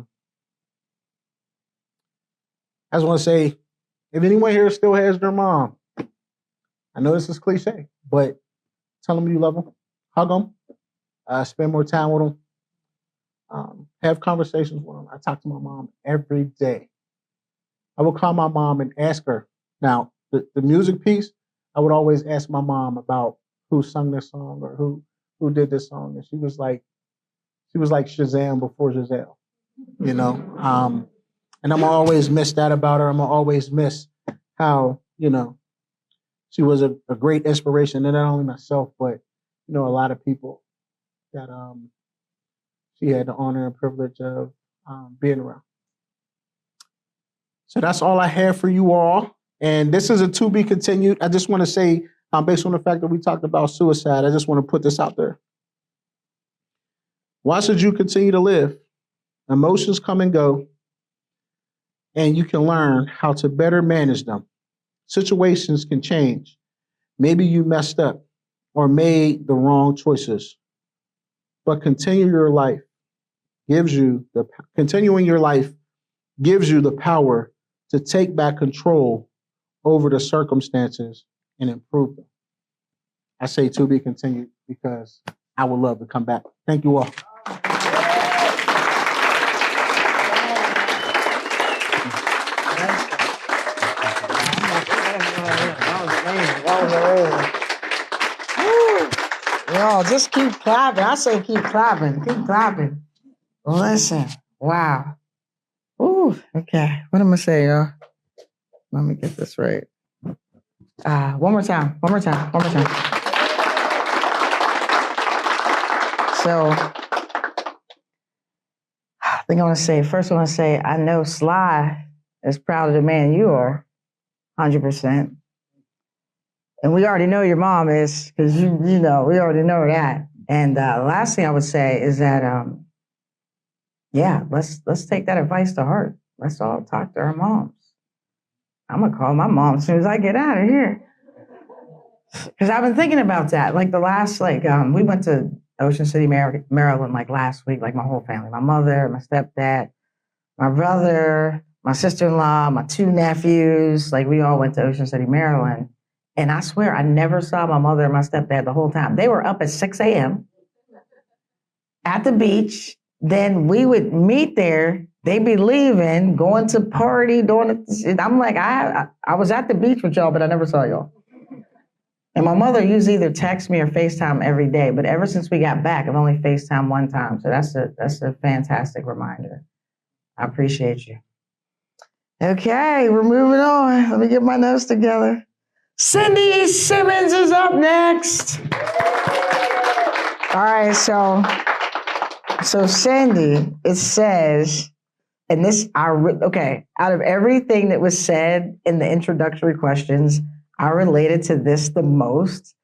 just want to say, if anyone here still has their mom, I know this is cliche, but tell them you love them, hug them, spend more time with them, have conversations with them. I talk to my mom every day. I would call my mom and ask her. Now, the music piece, I would always ask my mom about who sung this song or who did this song, and she was like Shazam before Giselle, And I'm gonna always miss that about her. I'm gonna always miss how she was a great inspiration, and not only myself, but a lot of people that she had the honor and privilege of being around. So that's all I have for you all. And this is a to be continued. I just want to say, based on the fact that we talked about suicide, I just want to put this out there. Why should you continue to live? Emotions come and go, and you can learn how to better manage them. Situations can change. Maybe you messed up or made the wrong choices, but continuing your life gives you the power to take back control over the circumstances and improve them. I say to be continued because I would love to come back. Thank you all. Y'all, just keep clapping. I say keep clapping. Keep clapping. Listen. Wow. Ooh, okay. What am I say, y'all? Let me get this right. One more time. So, I think I want to say, first I want to say, I know Sly is proud of the man you are, 100%. And we already know your mom is, because you know, we already know that. And last thing I would say is that, yeah, let's take that advice to heart. Let's all talk to our moms. I'm gonna call my mom as soon as I get out of here. Because I've been thinking about that. Like the last, we went to Ocean City, Maryland, like last week, like my whole family, my mother, my stepdad, my brother, my sister-in-law, my 2 nephews, like we all went to Ocean City, Maryland. And I swear I never saw my mother and my stepdad the whole time. They were up at 6 a.m. at the beach. Then we would meet there. They'd be leaving, going to party, I'm like, I was at the beach with y'all, but I never saw y'all. And my mother used to either text me or FaceTime every day, but ever since we got back, I've only FaceTime one time. So that's a fantastic reminder. I appreciate you. Okay, we're moving on. Let me get my notes together. Cindy Simmons is up next. All right, so Cindy, it says, and this, out of everything that was said in the introductory questions, I related to this the most,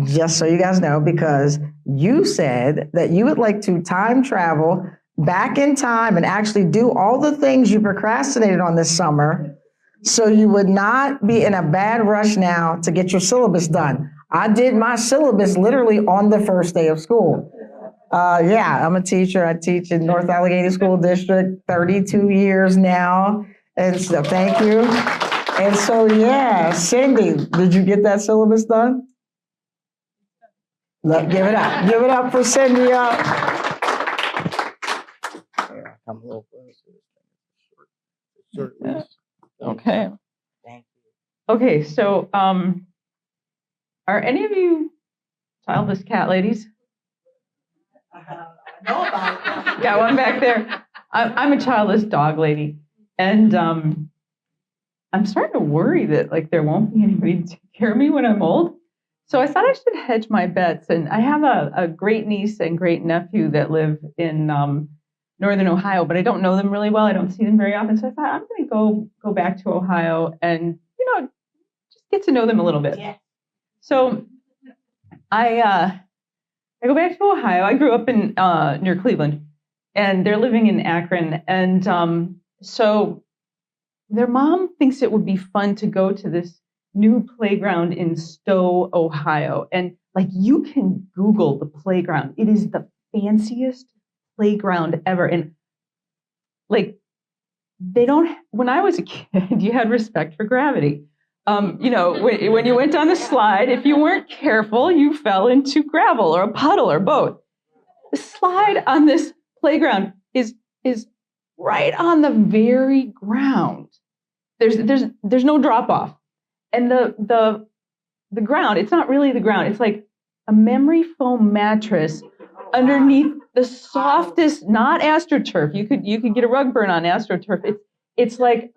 just so you guys know, because you said that you would like to time travel back in time and actually do all the things you procrastinated on this summer so you would not be in a bad rush now to get your syllabus done. I did my syllabus literally on the first day of school. Yeah, I'm a teacher. I teach in North Allegheny School District, 32 years now. And so thank you. And so, yeah, Cindy, did you get that syllabus done? Give it up. Give it up for Cindy. Here, come a little closer. Okay. Thank you. Okay, so are any of you childless cat ladies? Got one back there. I'm a childless dog lady, and I'm starting to worry that like there won't be anybody to take care of me when I'm old. So I thought I should hedge my bets, and I have a great niece and great nephew that live in Northern Ohio, but I don't know them really well. I don't see them very often, so I thought I'm going to go back to Ohio and just get to know them a little bit. Yeah. So I go back to Ohio. I grew up in near Cleveland, and they're living in Akron, and so their mom thinks it would be fun to go to this new playground in Stowe, Ohio. And like you can Google the playground. It is the fanciest playground ever. And like when I was a kid, you had respect for gravity. When you went down the slide, if you weren't careful, you fell into gravel or a puddle or both. The slide on this playground is right on the very ground. There's no drop off. And the ground, it's not really the ground. It's like a memory foam mattress underneath the softest, not AstroTurf. You could get a rug burn on AstroTurf. It's like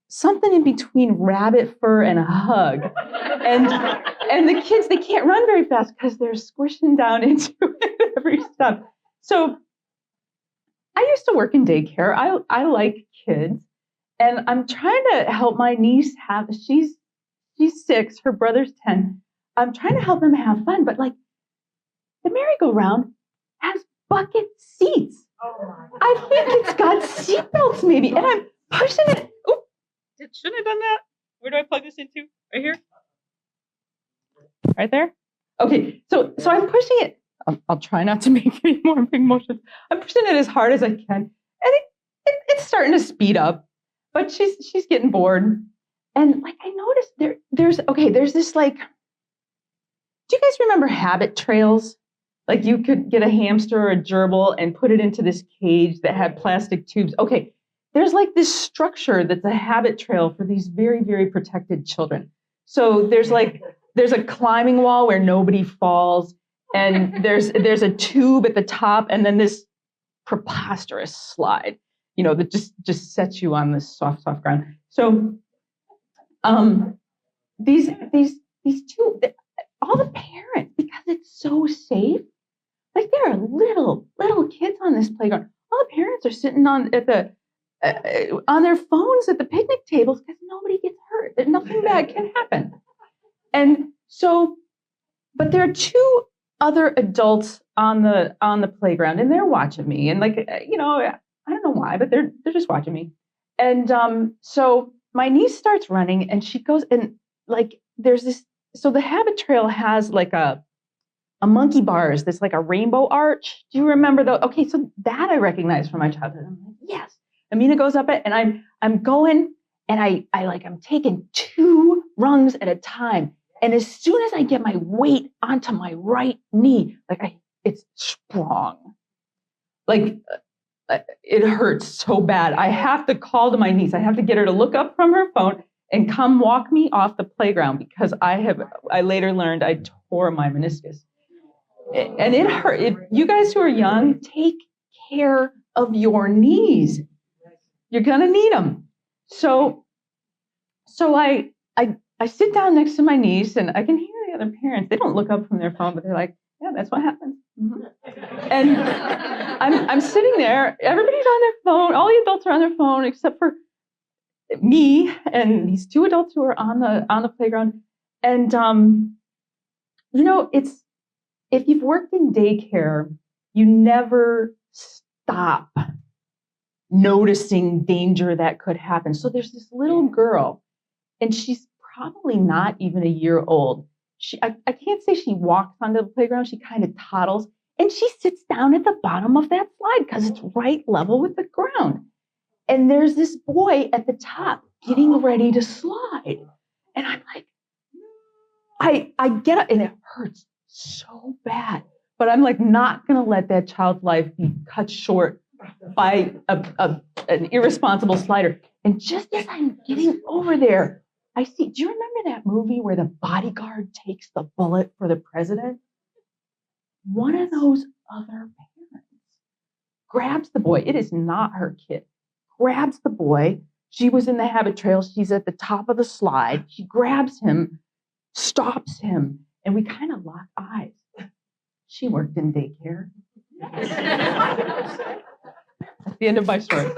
something in between rabbit fur and a hug. And the kids, they can't run very fast because they're squishing down into it every step. So I used to work in daycare. I like kids. And I'm trying to help my niece she's 6, her brother's 10. I'm trying to help them have fun, but like the merry-go-round has bucket seats. Oh I think it's got seatbelts maybe, and I'm pushing it. Oh, shouldn't I have done that? Where do I plug this into? Right here? Right there? Okay, so I'm pushing it. I'll try not to make any more big motions. I'm pushing it as hard as I can, and it's starting to speed up. But she's getting bored. And like I noticed there's this like, do you guys remember habit trails? Like you could get a hamster or a gerbil and put it into this cage that had plastic tubes. Okay, there's like this structure that's a habit trail for these very, very protected children. So there's a climbing wall where nobody falls, and there's a tube at the top, and then this preposterous slide, that just sets you on this soft ground. So these two, all the parents, because it's so safe, like there are little kids on this playground. All the parents are sitting on their phones at the picnic tables because nobody gets hurt. Nothing bad can happen. And So, but there are two other adults on the playground, and they're watching me, and like, I don't know why, but they're just watching me. And so my niece starts running, and she goes, and like there's this. So the Habit Trail has like a monkey bars that's like a rainbow arch. Do you remember those? Okay, so that I recognize from my childhood. I'm like, yes. Amina goes up it, and I'm going, and I'm taking 2 rungs at a time. And as soon as I get my weight onto my right knee, it's strong. Like it hurts so bad. I have to call to my niece. I have to get her to look up from her phone and come walk me off the playground because I later learned I tore my meniscus. And it hurt. You guys who are young, take care of your knees. You're gonna need them. So I sit down next to my niece, and I can hear the other parents. They don't look up from their phone, but they're like, "Yeah, that's what happens." Mm-hmm. And I'm sitting there. Everybody's on their phone. All the adults are on their phone except for me and these 2 adults who are on the playground. And it's if you've worked in daycare, you never stop noticing danger that could happen. So there's this little girl, and she's probably not even a year old. I can't say she walks onto the playground. She kind of toddles, and she sits down at the bottom of that slide because it's right level with the ground. And there's this boy at the top getting ready to slide. And I'm like, I get it, and it hurts so bad. But I'm like, not going to let that child's life be cut short by an irresponsible slider. And just as I'm getting over there, do you remember that movie where the bodyguard takes the bullet for the president? One of those other parents grabs the boy. It is not her kid. Grabs the boy. She was in the Habit Trail. She's at the top of the slide. She grabs him, stops him, and we kind of lock eyes. She worked in daycare. That's the end of my story.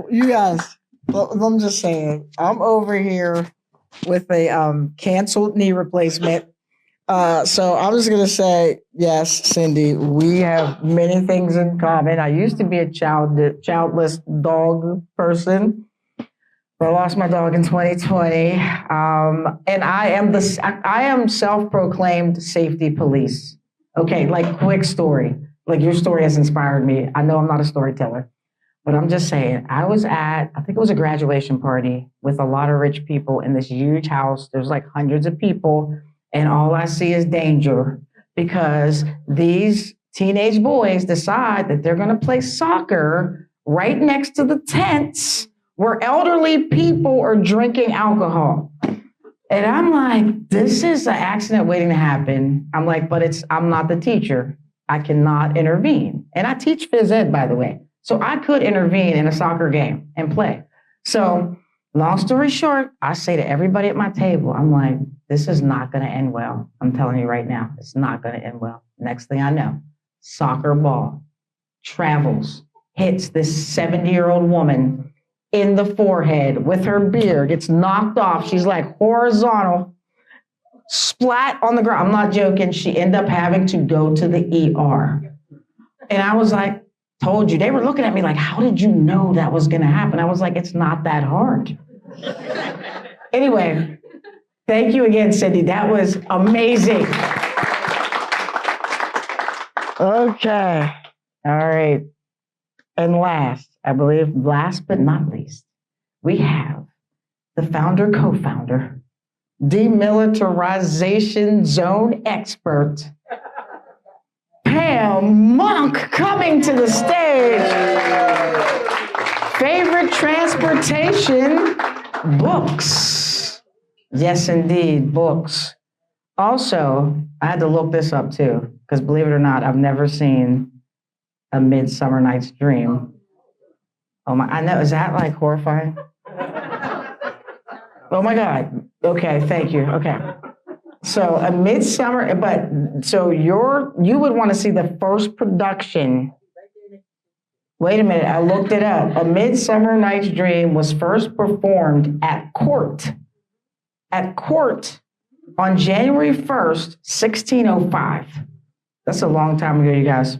You guys, I'm just saying, I'm over here with a canceled knee replacement. So I'm just going to say, yes, Cindy, we have many things in common. I used to be a childless dog person, but I lost my dog in 2020. And I am self-proclaimed safety police. Okay, like quick story. Like your story has inspired me. I know I'm not a storyteller, but I'm just saying, I was at, I think it was a graduation party with a lot of rich people in this huge house. There's like hundreds of people. And all I see is danger because these teenage boys decide that they're going to play soccer right next to the tents where elderly people are drinking alcohol. And I'm like, this is an accident waiting to happen. I'm like, but I'm not the teacher. I cannot intervene. And I teach phys ed, by the way. So I could intervene in a soccer game and play. So long story short, I say to everybody at my table, I'm like, this is not going to end well. I'm telling you right now, it's not going to end well. Next thing I know, soccer ball travels, hits this 70-year-old woman in the forehead with her beard. It's knocked off. She's like horizontal, splat on the ground. I'm not joking. She ended up having to go to the ER. And I was like, told you. They were looking at me like, how did you know that was going to happen? I was like, it's not that hard. Anyway, thank you again, Cindy. That was amazing. Okay. All right. And last but not least, we have the founder, co-founder, demilitarization zone expert, Pam Monk, coming to the stage. Favorite transportation? Books. Yes, indeed, books. Also, I had to look this up too, because believe it or not, I've never seen A Midsummer Night's Dream. Oh my, I know, is that like horrifying? Oh my God. Okay, thank you. Okay. So A Midsummer, but so you would want to see the first production Wait a minute, I looked it up. A Midsummer Night's Dream was first performed at court on January 1st, 1605. That's a long time ago, you guys.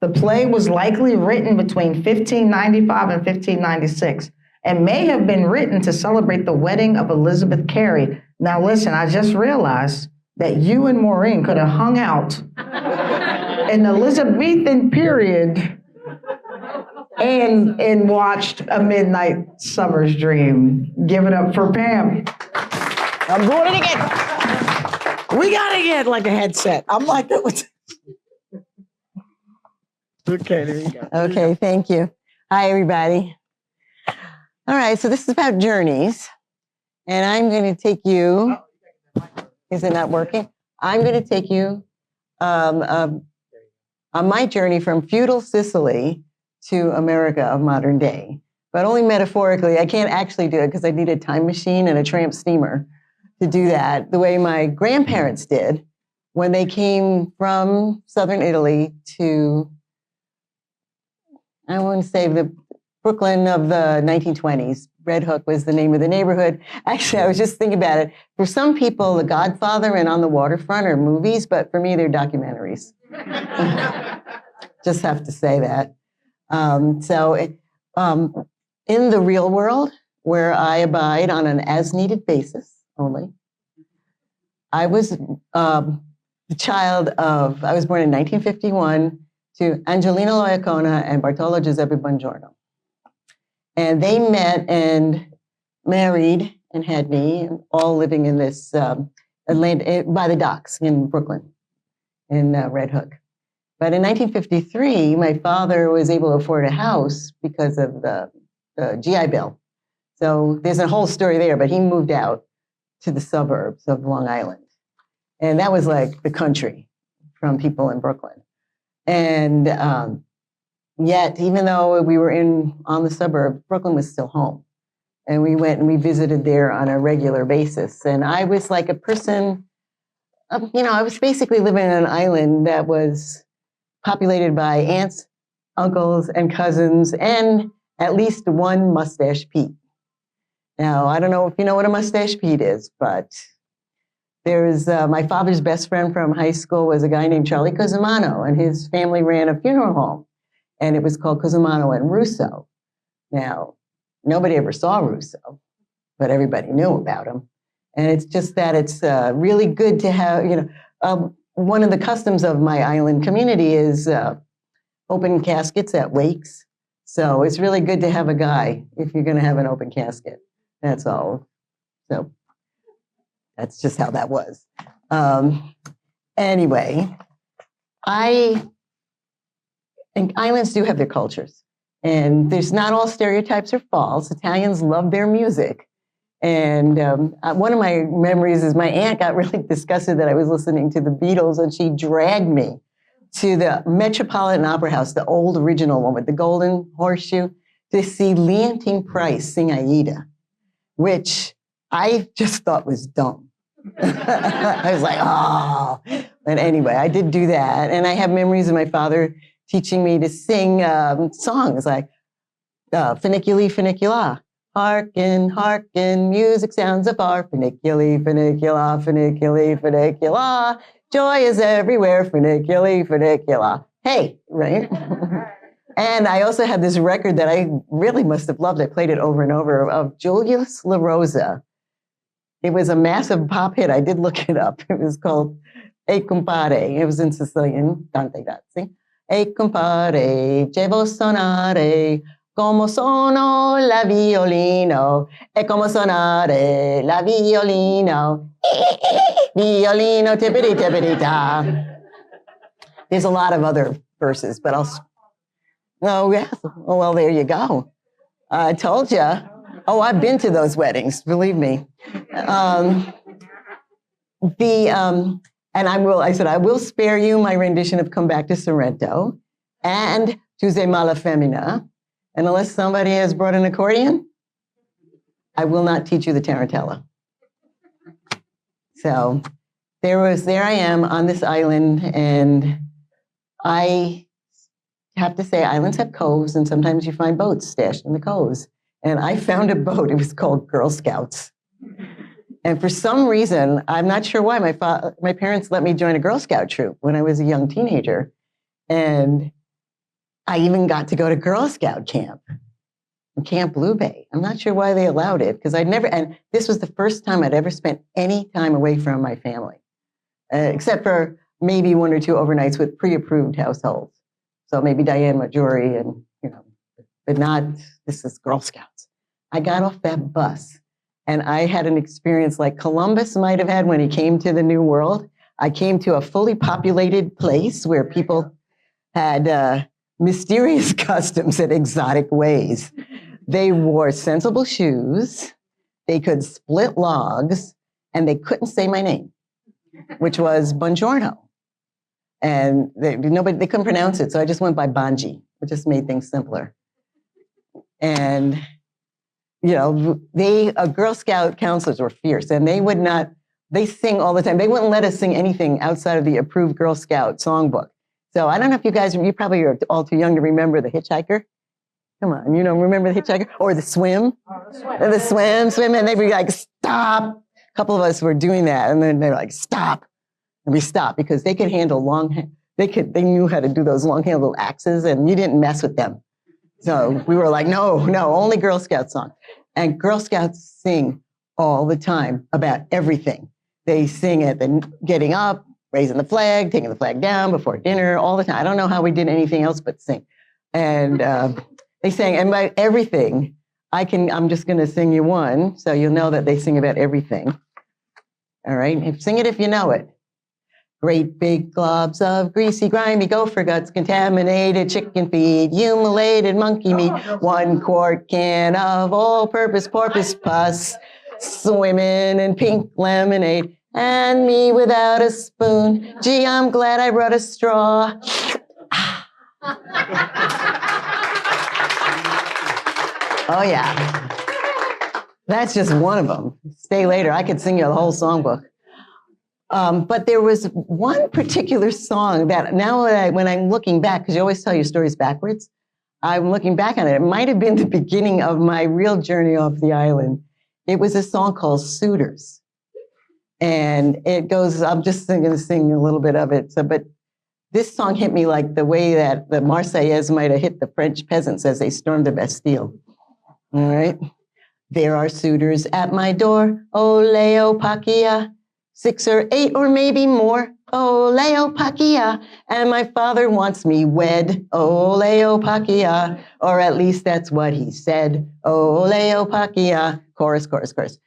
The play was likely written between 1595 and 1596 and may have been written to celebrate the wedding of Elizabeth Carey. Now listen, I just realized that you and Maureen could have hung out in the Elizabethan period and watched A Midnight Summer's Dream. Give it up for Pam. I'm doing it again. We gotta get like a headset. I'm like, okay, there you go. Okay, thank you. Hi, everybody. All right, so this is about journeys. And I'm going to take you, is it not working? I'm going to take you on my journey from feudal Sicily to America of modern day, but only metaphorically. I can't actually do it because I need a time machine and a tramp steamer to do that the way my grandparents did when they came from southern Italy to, I want to say, the Brooklyn of the 1920s. Red Hook was the name of the neighborhood. Actually, I was just thinking about it. For some people, The Godfather and On the Waterfront are movies, but for me, they're documentaries. Just have to say that. In the real world, where I abide on an as-needed basis only, I was the child of, I was born in 1951 to Angelina Loiacona and Bartolo Giuseppe Bongiorno. And they met and married and had me, all living in this by the docks in Brooklyn, in Red Hook. But in 1953, my father was able to afford a house because of the GI Bill. So there's a whole story there, but he moved out to the suburbs of Long Island. And that was like the country from people in Brooklyn. And yet, even though we were on the suburb, Brooklyn was still home. And we went and we visited there on a regular basis. And I was like a person, I was basically living on an island that was populated by aunts, uncles, and cousins, and at least one Mustache Pete. Now, I don't know if you know what a Mustache Pete is, but there's my father's best friend from high school was a guy named Charlie Cosimano, and his family ran a funeral home, and it was called Cosimano and Russo. Now, nobody ever saw Russo, but everybody knew about him. And it's just that it's really good to have, one of the customs of my island community is open caskets at wakes. So it's really good to have a guy if you're going to have an open casket. That's all. So that's just how that was. Anyway, I think islands do have their cultures. And there's not all stereotypes are false. Italians love their music. And one of my memories is my aunt got really disgusted that I was listening to the Beatles, and she dragged me to the Metropolitan Opera House, the old original one with the golden horseshoe, to see Leontyne Price sing Aida, which I just thought was dumb. I was like, oh. But anyway, I did do that. And I have memories of my father teaching me to sing songs like Funiculi, Funicula. Hearken, hearken, music sounds afar. Funiculi, funicula, funiculi, funicula. Joy is everywhere. Funiculi, funicula. Hey, right? And I also had this record that I really must have loved. I played it over and over of Julius La Rosa. It was a massive pop hit. I did look it up. It was called E Compare. It was in Sicilian. Tante grazie. E compare, devo suonare. Como sono la violino, e como suonare la violino, violino tippity tippity ta. There's a lot of other verses, but oh yes, oh well, there you go. I told you. Oh, I've been to those weddings, believe me. And I said, I will spare you my rendition of Come Back to Sorrento and Tuesday Mala Femina. And unless somebody has brought an accordion, I will not teach you the tarantella. So there I am on this island, and I have to say islands have coves, and sometimes you find boats stashed in the coves. And I found a boat. It was called Girl Scouts. And for some reason, I'm not sure why, my parents let me join a Girl Scout troop when I was a young teenager. And I even got to go to Girl Scout camp, Camp Blue Bay. I'm not sure why they allowed it, because and this was the first time I'd ever spent any time away from my family, except for maybe 1 or 2 overnights with pre-approved households. So maybe Diane Majori and, but not, this is Girl Scouts. I got off that bus and I had an experience like Columbus might have had when he came to the New World. I came to a fully populated place where people had mysterious customs and exotic ways. They wore sensible shoes, they could split logs, and they couldn't say my name, which was Buongiorno. And they couldn't pronounce it, so I just went by Bonji, which just made things simpler. And, Girl Scout counselors were fierce, and they sing all the time. They wouldn't let us sing anything outside of the approved Girl Scout songbook. So I don't know if you probably are all too young to remember the Hitchhiker. Come on, remember the Hitchhiker? Or the Swim? The swim, and they'd be like, stop. A couple of us were doing that, and then they were like, stop. And we stopped because they could handle they knew how to do those long-handled axes, and you didn't mess with them. So we were like, no, only Girl Scout song. And Girl Scouts sing all the time about everything. They sing at the getting up, raising the flag, taking the flag down before dinner, all the time. I don't know how we did anything else but sing. And they sang, and by everything, I'm just going to sing you one, so you'll know that they sing about everything. All right? Sing it if you know it. Great big globs of greasy, grimy gopher guts, contaminated chicken feed, humiliated monkey meat, 1 quart can of all-purpose porpoise pus, swimming in pink lemonade, and me without a spoon. Gee, I'm glad I brought a straw. Oh, yeah. That's just one of them. Stay later. I could sing you the whole songbook. But there was one particular song that now when I'm looking back, because you always tell your stories backwards, I'm looking back on it. It might have been the beginning of my real journey off the island. It was a song called Suitors. And it goes, I'm just going to sing a little bit of it. But this song hit me like the way that the Marseillaise might have hit the French peasants as they stormed the Bastille. All right. There are suitors at my door. Ole Opakia. 6 or 8 or maybe more. Ole Opakia. And my father wants me wed. Ole Opakia. Or at least that's what he said. Ole Opakia. Chorus, chorus, chorus.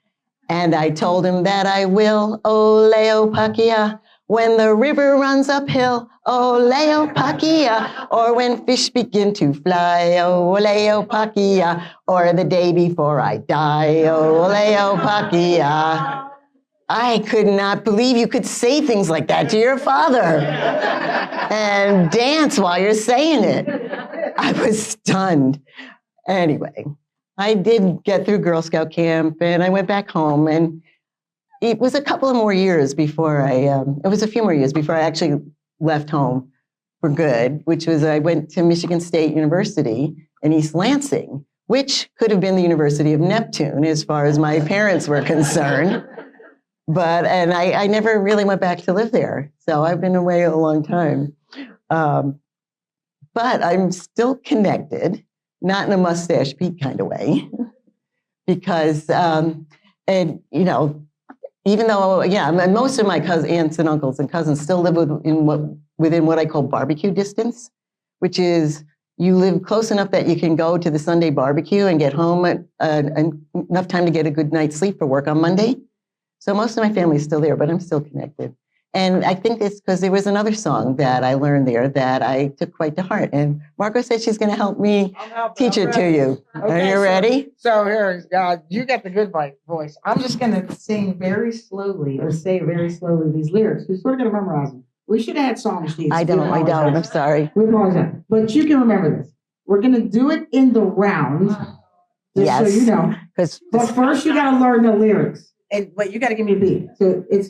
And I told him that I will. Ole Opakia. When the river runs uphill. Ole Opakia. Or when fish begin to fly. Ole Opakia. Or the day before I die. Ole Opakia. I could not believe you could say things like that to your father and dance while you're saying it. I was stunned. Anyway, I did get through Girl Scout camp and I went back home, and it was a couple of more years before it was a few more years before I actually left home for good, which was I went to Michigan State University in East Lansing, which could have been the University of Neptune as far as my parents were concerned. And I never really went back to live there. So I've been away a long time. But I'm still connected, not in a mustache Pete kind of way, because, even though, most of my aunts and uncles and cousins still live within what I call barbecue distance, which is you live close enough that you can go to the Sunday barbecue and get home at enough time to get a good night's sleep for work on Monday. So most of my family is still there, but I'm still connected. And I think it's because there was another song that I learned there that I took quite to heart. And Margo said she's going to help me teach it to you. Okay, Are you ready? So here, you got the good voice. I'm just going to sing very slowly or say very slowly these lyrics. We're sort of going to memorize them. We should have had song sheets. I don't. I'm sorry. We apologize. But you can remember this. We're going to do it in the round. Just so you know. But first, you got to learn the lyrics. But you got to give me a beat. So it's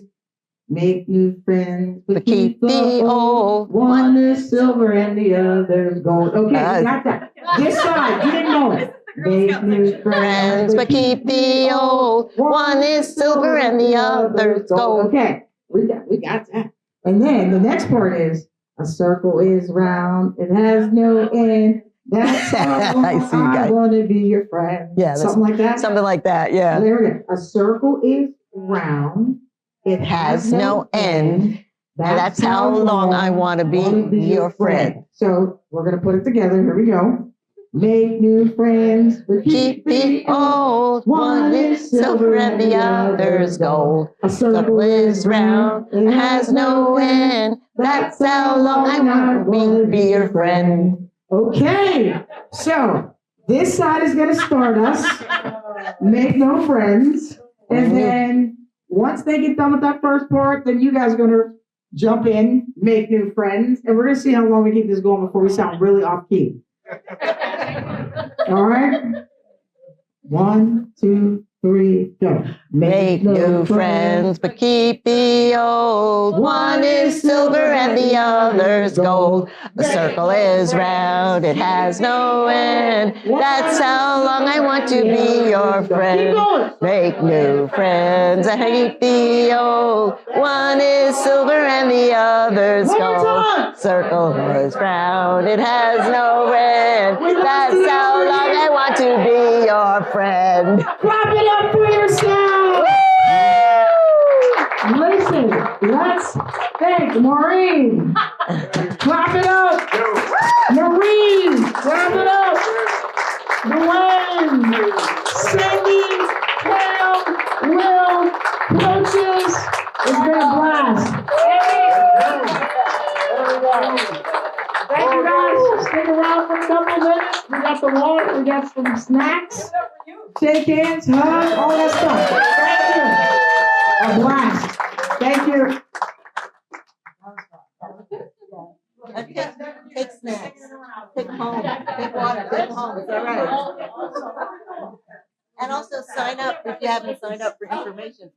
Make new friends, But keep the old. One is silver and the other's gold. Okay, you got that. This side, you didn't know it. Make new Friends, but keep the old. One is silver and the other's gold. Okay, we got that. And then the next part is a circle is round. It has no end. That's how I see, I guys. want to be your friend. Yeah, Something like that. Something like that, yeah. There we go. A circle is round. It Has no end. That's how long I want to be your friend. So we're going to put it together. Here we go. Make new friends, but Keep the old. One is silver and the other's gold. A Circle is round. It has no end. That's how long I want to be your friend. Okay, so this side is going to start us. Make no friends. And then once they get done with that first part, then you guys are going to jump in, make new friends. And we're going to see how long we keep this going before we sound really off key. All right? 1, 2, 3, go. Make new friends, but keep the old. One is silver and the other's gold. The circle is round, it has no end. That's how long I want to be your friend. Make new friends and keep the old. One is silver and the other's gold. Circle is round, it has no end. That's how long I want to be your friend. Clap it up for yourself. Listen, let's thank Maureen. Clap it up. Maureen, clap it up. Dwayne, Cindy, Pam, Will, coaches. It's been a blast. Thank you guys. Stick around for a couple minutes. We got the water, we got some snacks. Shake hands, hug, all that stuff. Thank you. A blast. Thank you. Take snacks. Take home. Take water. Take home. It's all right. And also sign up if you haven't signed up for information.